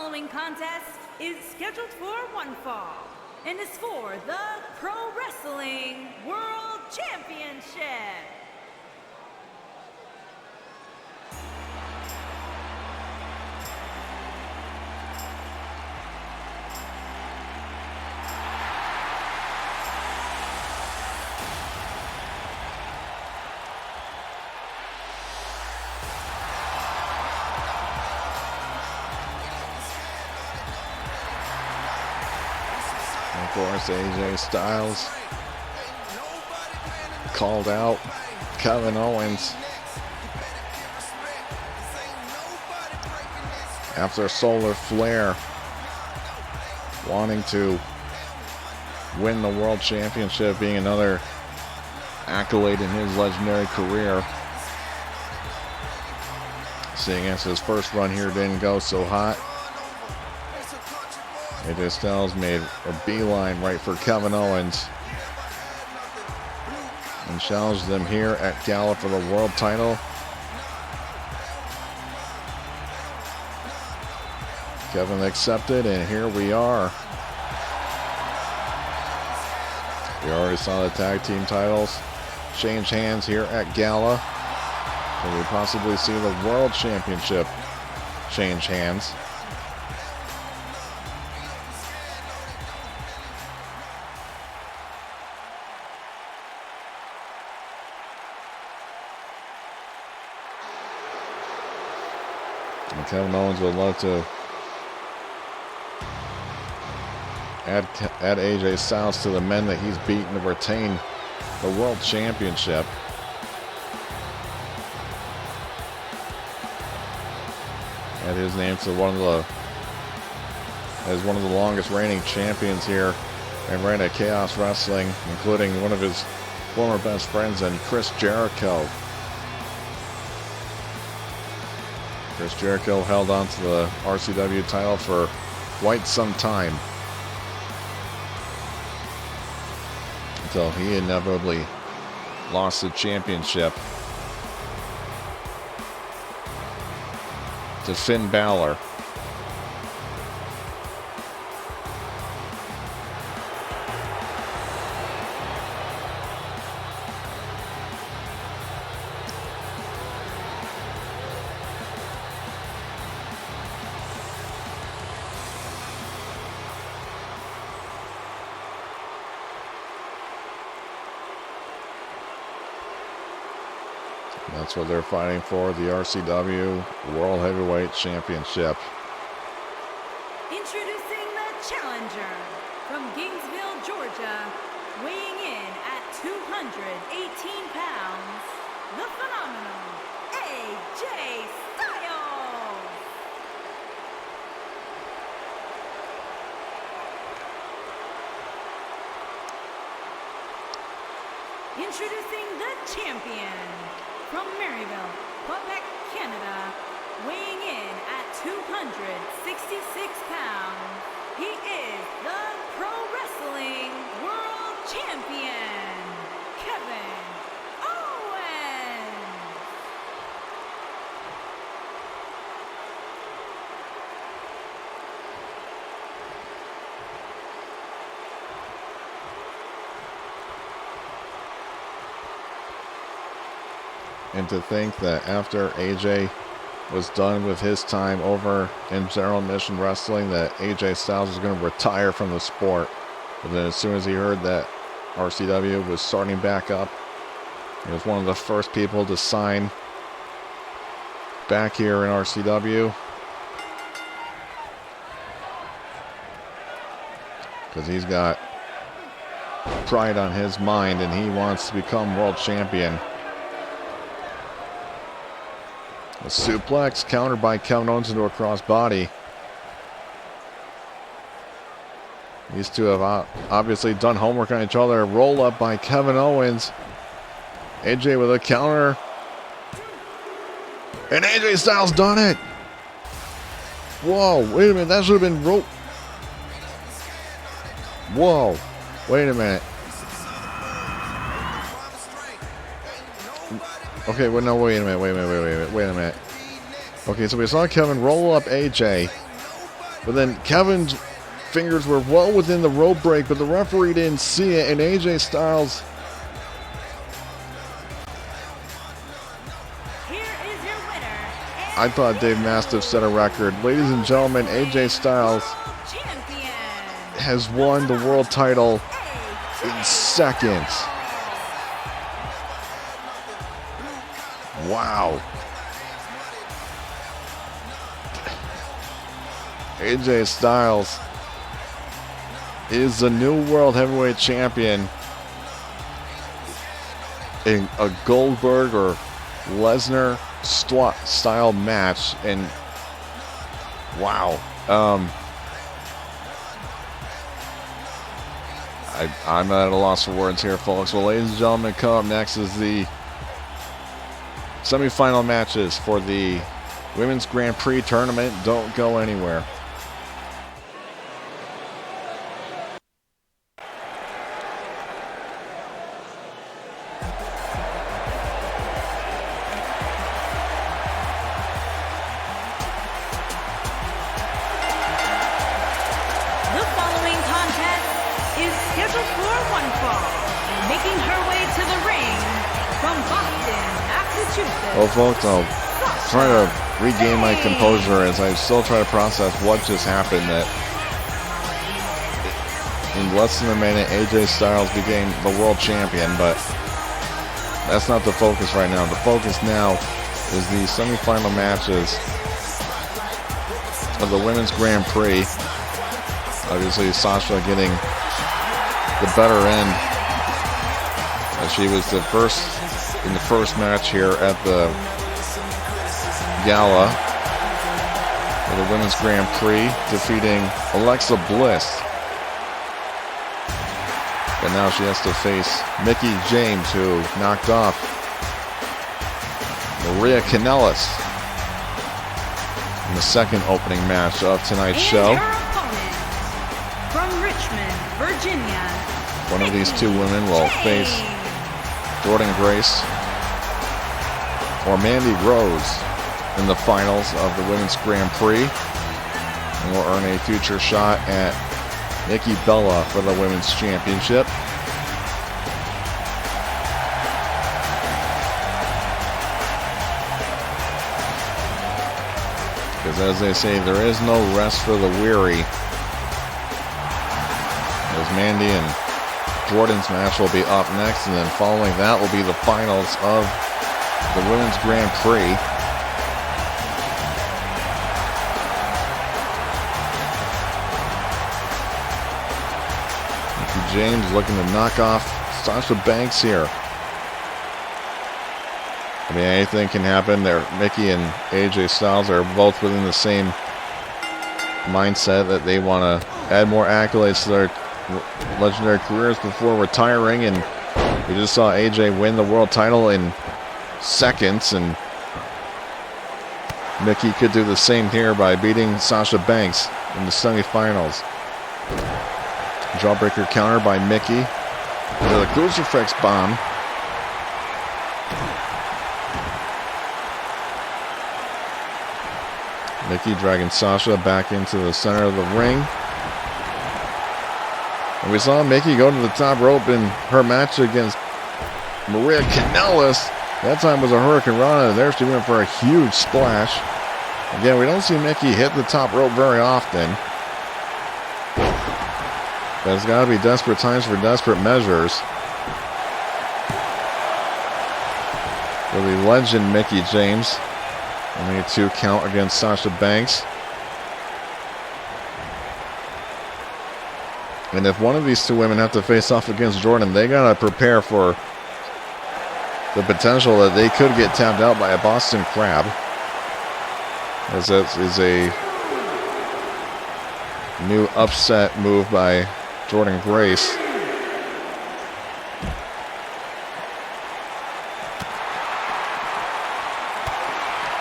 following contest is scheduled for one fall and is for the Pro Wrestling World Championship. Of course, AJ Styles called out Kevin Owens after Solar Flare wanting to win the World Championship, being another accolade in his legendary career. Seeing as his first run here didn't go so hot, AJ Styles made a beeline right for Kevin Owens and challenged them here at Gala for the world title. Kevin accepted, and here we are. We already saw the tag team titles change hands here at Gala. Can we possibly see the world championship change hands? And Kevin Owens would love to add AJ Styles to the men that he's beaten to retain the world championship. Add his name to one of the longest reigning champions here and right at Chaos Wrestling, including one of his former best friends and Chris Jericho. Chris Jericho held on to the RCW title for quite some time, until he inevitably lost the championship to Finn Balor. That's what they're fighting for, the RCW World Heavyweight Championship. Introducing the challenger from Gainesville, Georgia, weighing in at 218 pounds, the phenomenal AJ Styles. Introducing the champion from Maryville, Quebec, Canada, weighing in at 266 pounds, he is the Pro Wrestling World Champion, Kevin Owens. And to think that after AJ was done with his time over in General Admission Wrestling, that AJ Styles was going to retire from the sport. But then as soon as he heard that RCW was starting back up, he was one of the first people to sign back here in RCW. Because he's got pride on his mind and he wants to become world champion. A suplex countered by Kevin Owens into a crossbody. These two have obviously done homework on each other. Roll up by Kevin Owens. AJ with a counter. And AJ Styles done it. Whoa, wait a minute. That should have been rope. Whoa, wait a minute. Okay, well, no, wait a minute, wait a minute. Okay, so we saw Kevin roll up AJ. But then Kevin's fingers were well within the rope break, but the referee didn't see it, and AJ Styles. I thought Dave Mastiff set a record. Ladies and gentlemen, AJ Styles has won the world title in seconds. Wow. AJ Styles is the new world heavyweight champion in a Goldberg or Lesnar style match, and wow, I'm at a loss for words here, folks. Well, ladies and gentlemen, come up next is the semifinal matches for the Women's Grand Prix tournament. Don't go anywhere. Well, folks, I'll try to regain my composure as I still try to process what just happened. That in less than a minute, AJ Styles became the world champion, but that's not the focus right now. The focus now is the semifinal matches of the Women's Grand Prix. Obviously, Sasha getting the better end, as she was the first in the first match here at the Gala for the Women's Grand Prix, defeating Alexa Bliss. But now she has to face Mickie James, who knocked off Maria Kanellis in the second opening match of tonight's show. From Richmond, Virginia, one of these two women will face Jordynne Grace or Mandy Rose in the finals of the Women's Grand Prix, and will earn a future shot at Nikki Bella for the Women's Championship. Because as they say, there is no rest for the weary. As Mandy and Jordan's match will be up next, and then following that will be the finals of the Women's Grand Prix. Mickie James looking to knock off Sasha Banks here. I mean, anything can happen there. Mickie and AJ Styles are both within the same mindset that they want to add more accolades to their legendary careers before retiring, and we just saw AJ win the world title in seconds, and Mickie could do the same here by beating Sasha Banks in the semifinals. Jawbreaker counter by Mickie into the crucifix bomb. Mickie dragging Sasha back into the center of the ring. And we saw Mickie go to the top rope in her match against Maria Kanellis. That time was a Hurricane Rana. There she went for a huge splash. Again, we don't see Mickie hit the top rope very often. But it's got to be desperate times for desperate measures. For the legend Mickie James. Only a 2 count against Sasha Banks. And if one of these two women have to face off against Jordynne, they got to prepare for the potential that they could get tapped out by a Boston Crab. As that is a new upset move by Jordynne Grace.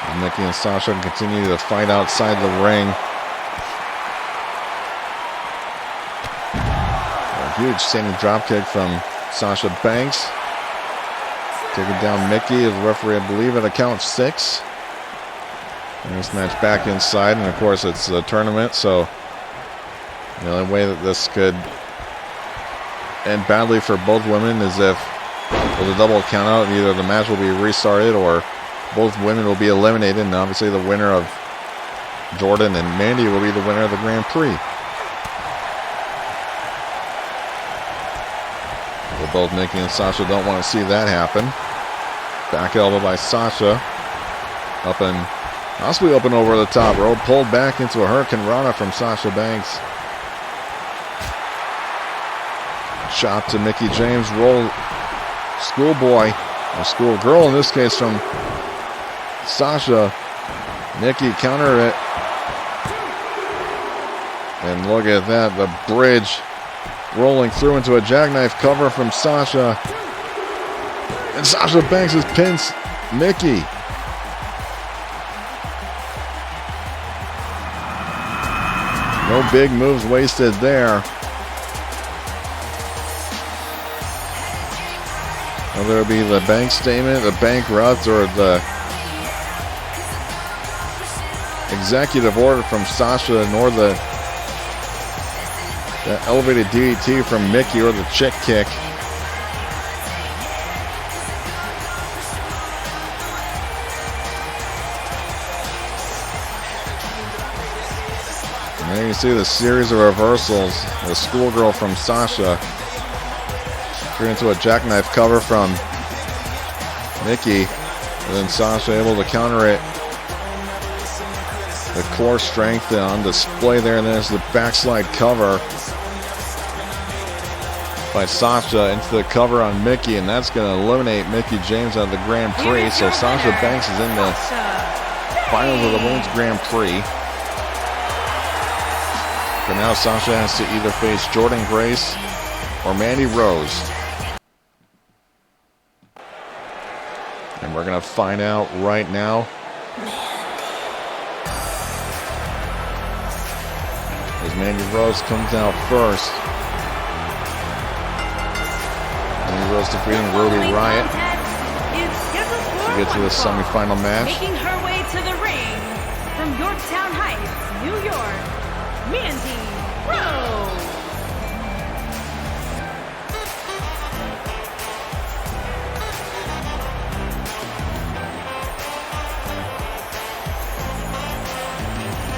And Mickie and Sasha continue to fight outside the ring. Huge standing dropkick from Sasha Banks. Taking down Mickie as the referee, I believe, at a count 6. And this match back inside, and of course it's a tournament, so the only way that this could end badly for both women is if with a double count out, either the match will be restarted or both women will be eliminated, and obviously the winner of Jordan and Mandy will be the winner of the Grand Prix. Well, both Nikki and Sasha don't want to see that happen. Back elbow by Sasha. Up and possibly up and over the top rope. Pulled back into a Hurricane Rana from Sasha Banks. Shot to Mickie James. Roll schoolboy, or schoolgirl in this case, from Sasha. Nikki countered it. And look at that, the bridge rolling through into a jackknife cover from Sasha. And Sasha Banks has pinned Mickie. No big moves wasted there. Whether it be the bank statement, the bankrupt, or the executive order from Sasha, nor the elevated DDT from Mickie, or the chick kick. And there you see the series of reversals. The schoolgirl from Sasha. Straight into a jackknife cover from Mickie. And then Sasha able to counter it. The core strength on display there. And there's the backslide cover by Sasha into the cover on Mickie. And that's going to eliminate Mickie James out of the Grand Prix. So Sasha Banks is in the finals of the Women's Grand Prix. But now Sasha has to either face Jordynne Grace or Mandy Rose. And we're going to find out right now. As Mandy Rose comes out first. Mandy Rose defeating Ruby Riot to get to the semifinal match. Making her way to the ring from Yorktown Heights, New York, Mandy Rose.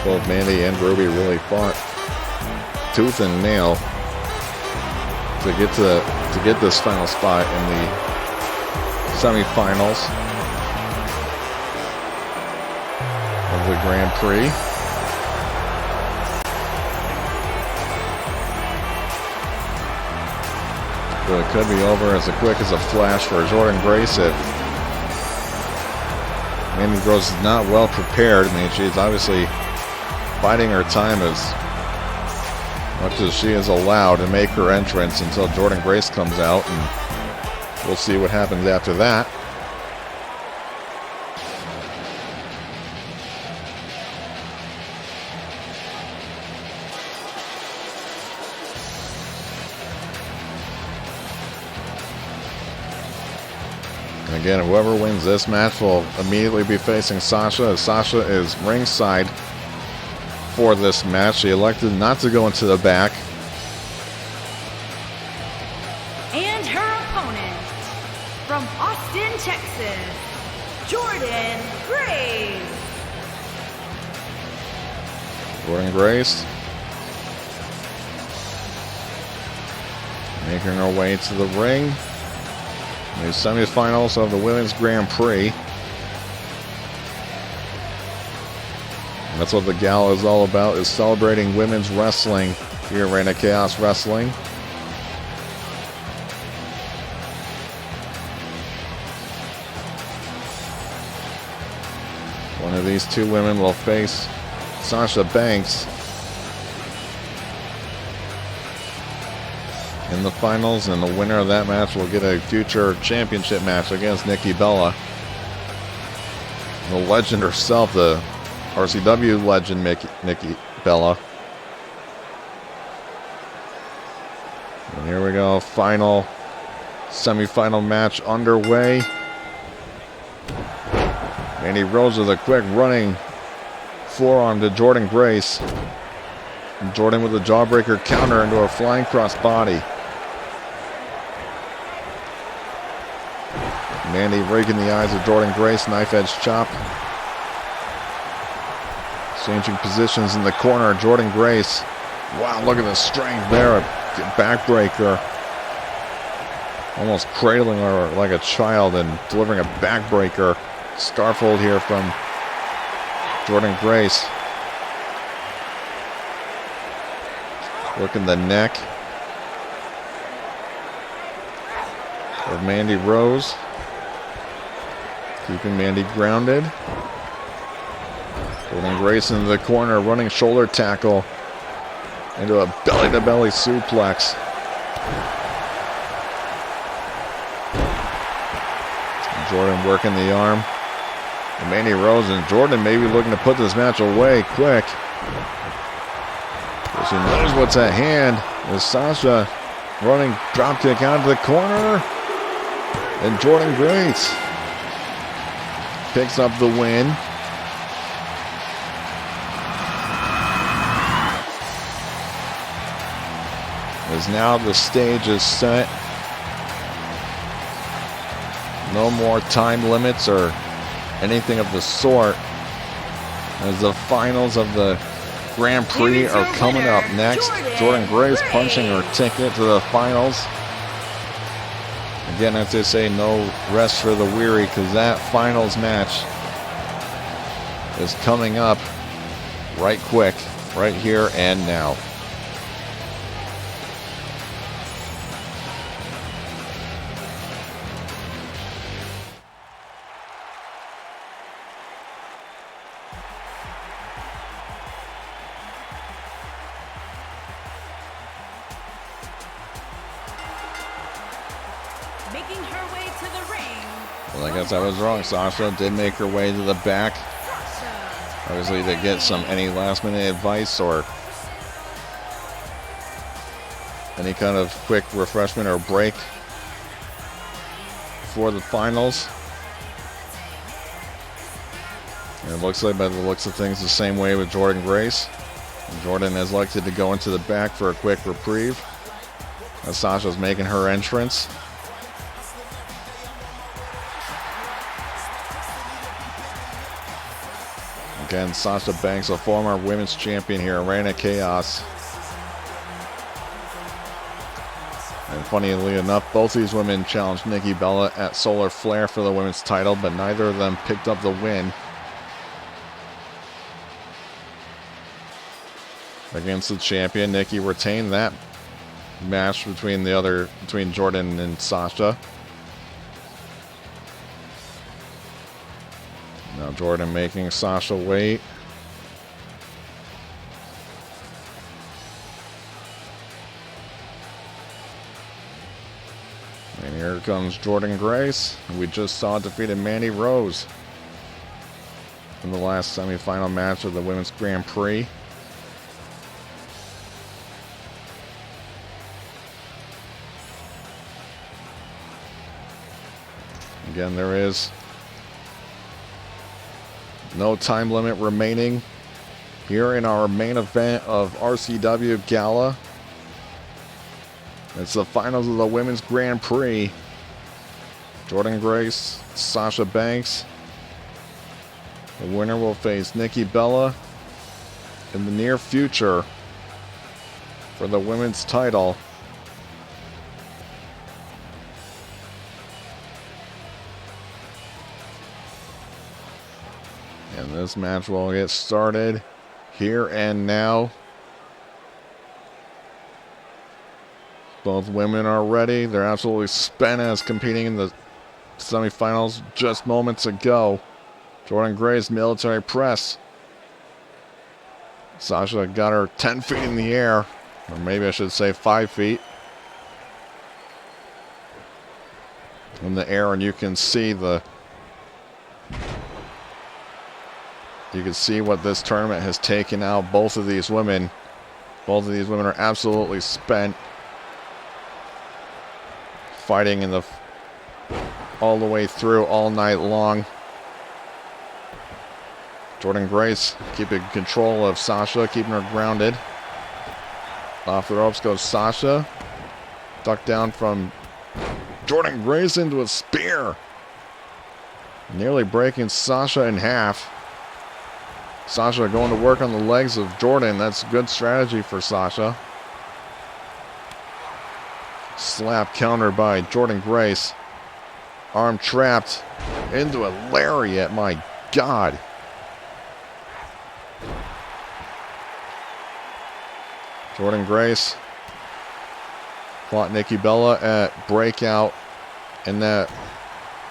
Both Mandy and Ruby really fought tooth and nail to get this final spot in the semifinals of the Grand Prix. But it could be over as quick as a flash for Jordynne Grace if Mandy Rose is not well prepared. I mean, she's obviously biding her time as much as she is allowed to make her entrance until Jordynne Grace comes out, and we'll see what happens after that. And again, whoever wins this match will immediately be facing Sasha, as Sasha is ringside for this match. She elected not to go into the back. And her opponent from Austin, Texas, Jordynne Grace. Jordynne Grace making her way to the ring in the semifinals of the Women's Grand Prix. And that's what the gala is all about, is celebrating women's wrestling here at Reign of Chaos Wrestling. One of these two women will face Sasha Banks in the finals, and the winner of that match will get a future championship match against Nikki Bella. The legend herself, the RCW legend, Nikki Bella. And here we go, final semifinal match underway. Mandy Rose with a quick running forearm to Jordynne Grace. And Jordynne with a jawbreaker counter into a flying cross body. Mandy raking the eyes of Jordynne Grace, knife edge chop. Changing positions in the corner, Jordynne Grace. Wow, look at the strength there, a backbreaker. Almost cradling her like a child and delivering a backbreaker. Scarf hold here from Jordynne Grace. Working the neck of Mandy Rose. Keeping Mandy grounded. Jordynne Grace into the corner, running shoulder tackle into a belly-to-belly suplex. Jordynne working the arm. And Mandy Rose and Jordynne maybe looking to put this match away quick. But she knows what's at hand. As Sasha running dropkick out to the corner. And Jordynne Grace picks up the win. As now the stage is set. No more time limits or anything of the sort. As the finals of the Grand Prix are coming up next. Jordynne Grace punching her ticket to the finals. Again, as they say, no rest for the weary, because that finals match is coming up right quick, right here and now. Making her way to the ring. Well, I guess I was wrong. Sasha did make her way to the back. Obviously to get any last minute advice or any kind of quick refreshment or break for the finals. And it looks like, by the looks of things, the same way with Jordynne Grace. And Jordynne has elected to go into the back for a quick reprieve as Sasha's making her entrance. Again, Sasha Banks, a former women's champion here, Reign of Chaos. And funnily enough, both these women challenged Nikki Bella at Solar Flare for the women's title, but neither of them picked up the win against the champion. Nikki retained that match between Jordynne and Sasha. Now Jordynne making Sasha wait. And here comes Jordynne Grace. We just saw defeated Mandy Rose in the last semifinal match of the Women's Grand Prix. Again, there is no time limit remaining here in our main event of RCW Gala. It's the finals of the Women's Grand Prix. Jordynne Grace, Sasha Banks. The winner will face Nikki Bella in the near future for the women's title. And this match will get started here and now. Both women are ready. They're absolutely spent as competing in the semifinals just moments ago. Jordynne Grace, military press. Sasha got her 10 feet in the air. Or maybe I should say 5 feet in the air, and you can see what this tournament has taken out. Both of these women are absolutely spent fighting all the way through all night long. Jordynne Grace keeping control of Sasha, keeping her grounded. Off the ropes goes Sasha. Ducked down from Jordynne Grace into a spear. Nearly breaking Sasha in half. Sasha going to work on the legs of Jordynne. That's good strategy for Sasha. Slap counter by Jordynne Grace. Arm trapped into a lariat. My God. Jordynne Grace fought Nikki Bella at Breakout in that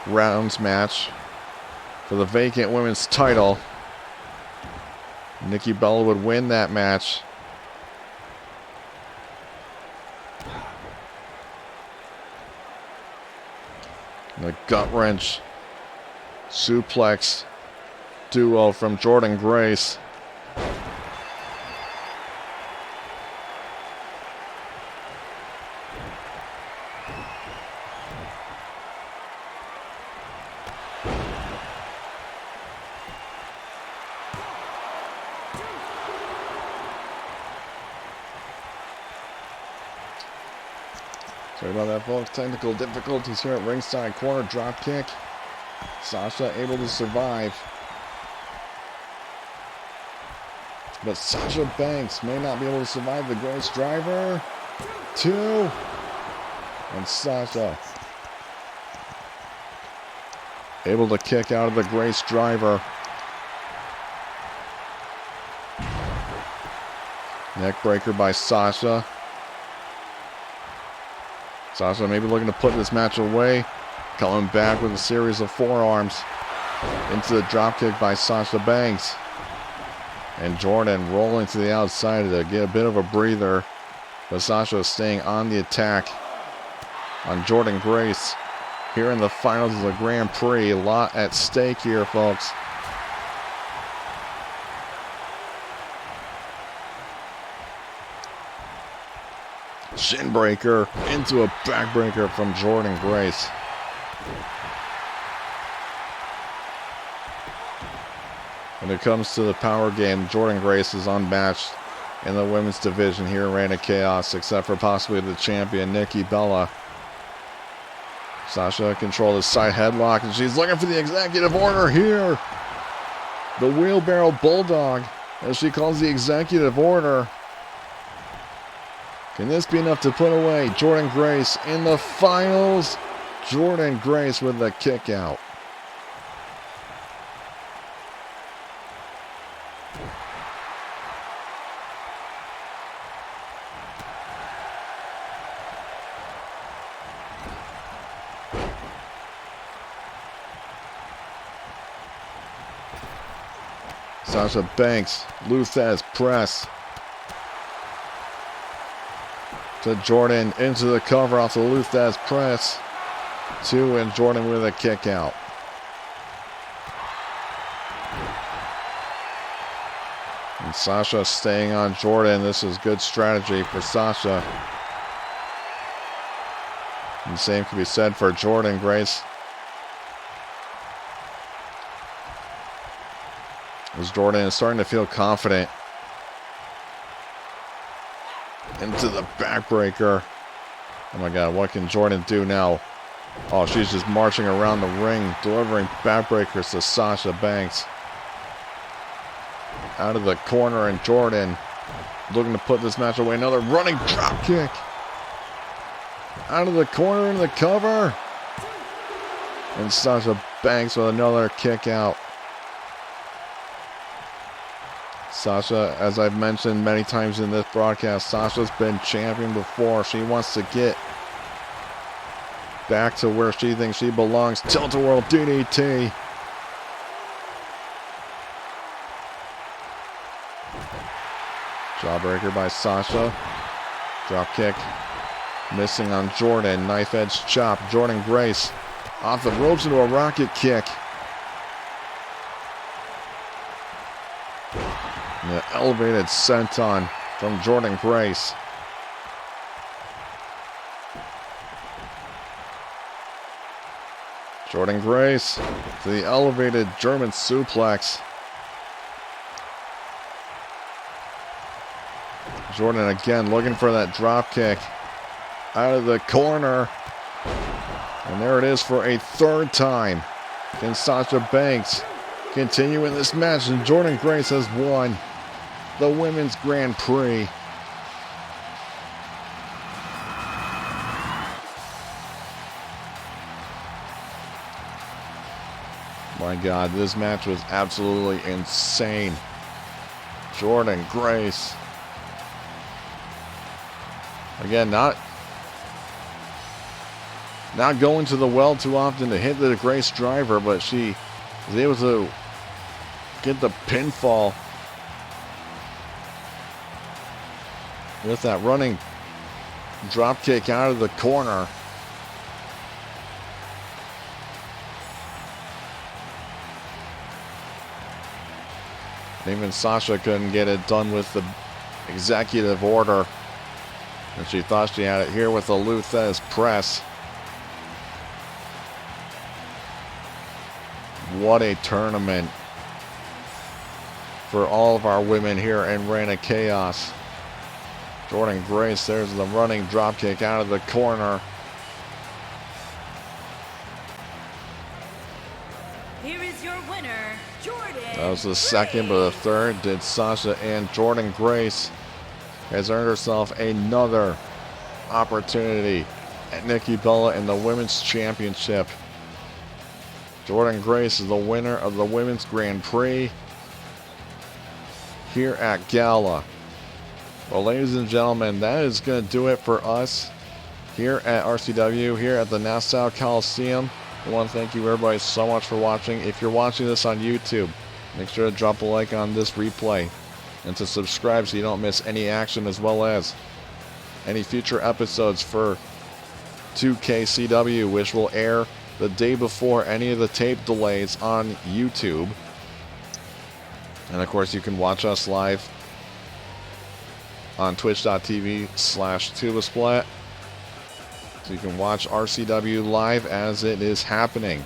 rounds match for the vacant women's title. Nikki Bella would win that match. The gut wrench suplex duo from Jordynne Grace. Sorry about that, folks. Technical difficulties here at ringside. Corner drop kick. Sasha able to survive. But Sasha Banks may not be able to survive the Grace driver. 2. And Sasha able to kick out of the Grace driver. Neck breaker by Sasha. Sasha maybe looking to put this match away. Coming back with a series of forearms into the dropkick by Sasha Banks. And Jordynne rolling to the outside to get a bit of a breather. But Sasha staying on the attack on Jordynne Grace. Here in the finals of the Grand Prix. A lot at stake here, folks. Shin breaker into a backbreaker from Jordynne Grace. When it comes to the power game, Jordynne Grace is unmatched in the women's division here in Reign of Chaos, except for possibly the champion, Nikki Bella. Sasha controlled the side headlock, and she's looking for the executive order here. The wheelbarrow bulldog, as she calls the executive order. Can this be enough to put away Jordynne Grace in the finals? Jordynne Grace with the kick out. Sasha Banks, Luthez press. To Jordynne into the cover off the Luthez press. 2 and Jordynne with a kick out. And Sasha staying on Jordynne. This is good strategy for Sasha. And the same can be said for Jordynne Grace. As Jordynne is starting to feel confident. Into the backbreaker. Oh my God, what can Jordynne do now? Oh, she's just marching around the ring, delivering backbreakers to Sasha Banks. Out of the corner, and Jordynne looking to put this match away. Another running drop kick. Out of the corner into the cover. And Sasha Banks with another kick out. Sasha, as I've mentioned many times in this broadcast, Sasha's been champion before. She wants to get back to where she thinks she belongs. Tilt-a-whirl DDT. Jawbreaker by Sasha. Drop kick. Missing on Jordynne. Knife edge chop. Jordynne Grace off the ropes into a rocket kick. The elevated senton from Jordynne Grace. Jordynne Grace to the elevated German suplex. Jordan again looking for that drop kick out of the corner. And there it is for a third time. Can Sasha Banks continue in this match? And Jordan Grace has won the Women's Grand Prix. My God, this match was absolutely insane. Jordan Grace. Again, not going to the well too often to hit the Grace driver, but she was able to get the pinfall with that running drop kick out of the corner. Even Sasha couldn't get it done with the executive order. And she thought she had it here with the Ultizeta press. What a tournament for all of our women here in Reign of Chaos. Jordan Grace, there's the running dropkick out of the corner. Here is your winner, Jordan. That was the second, but the third did Sasha, and Jordan Grace has earned herself another opportunity at Nikki Bella in the Women's Championship. Jordan Grace is the winner of the Women's Grand Prix here at Gala. Well, ladies and gentlemen, that is going to do it for us here at RCW, here at the Nassau Coliseum. I want to thank you everybody so much for watching. If you're watching this on YouTube, make sure to drop a like on this replay and to subscribe so you don't miss any action, as well as any future episodes for 2KCW, which will air the day before any of the tape delays on YouTube. And of course, you can watch us live on twitch.tv/Tubasplat. So you can watch RCW live as it is happening.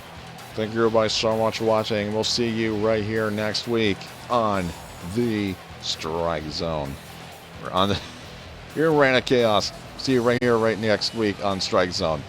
Thank you everybody so much for watching. We'll see you right here next week on the Strike Zone. We're on the here in Reign of Chaos. See you right here right next week on Strike Zone.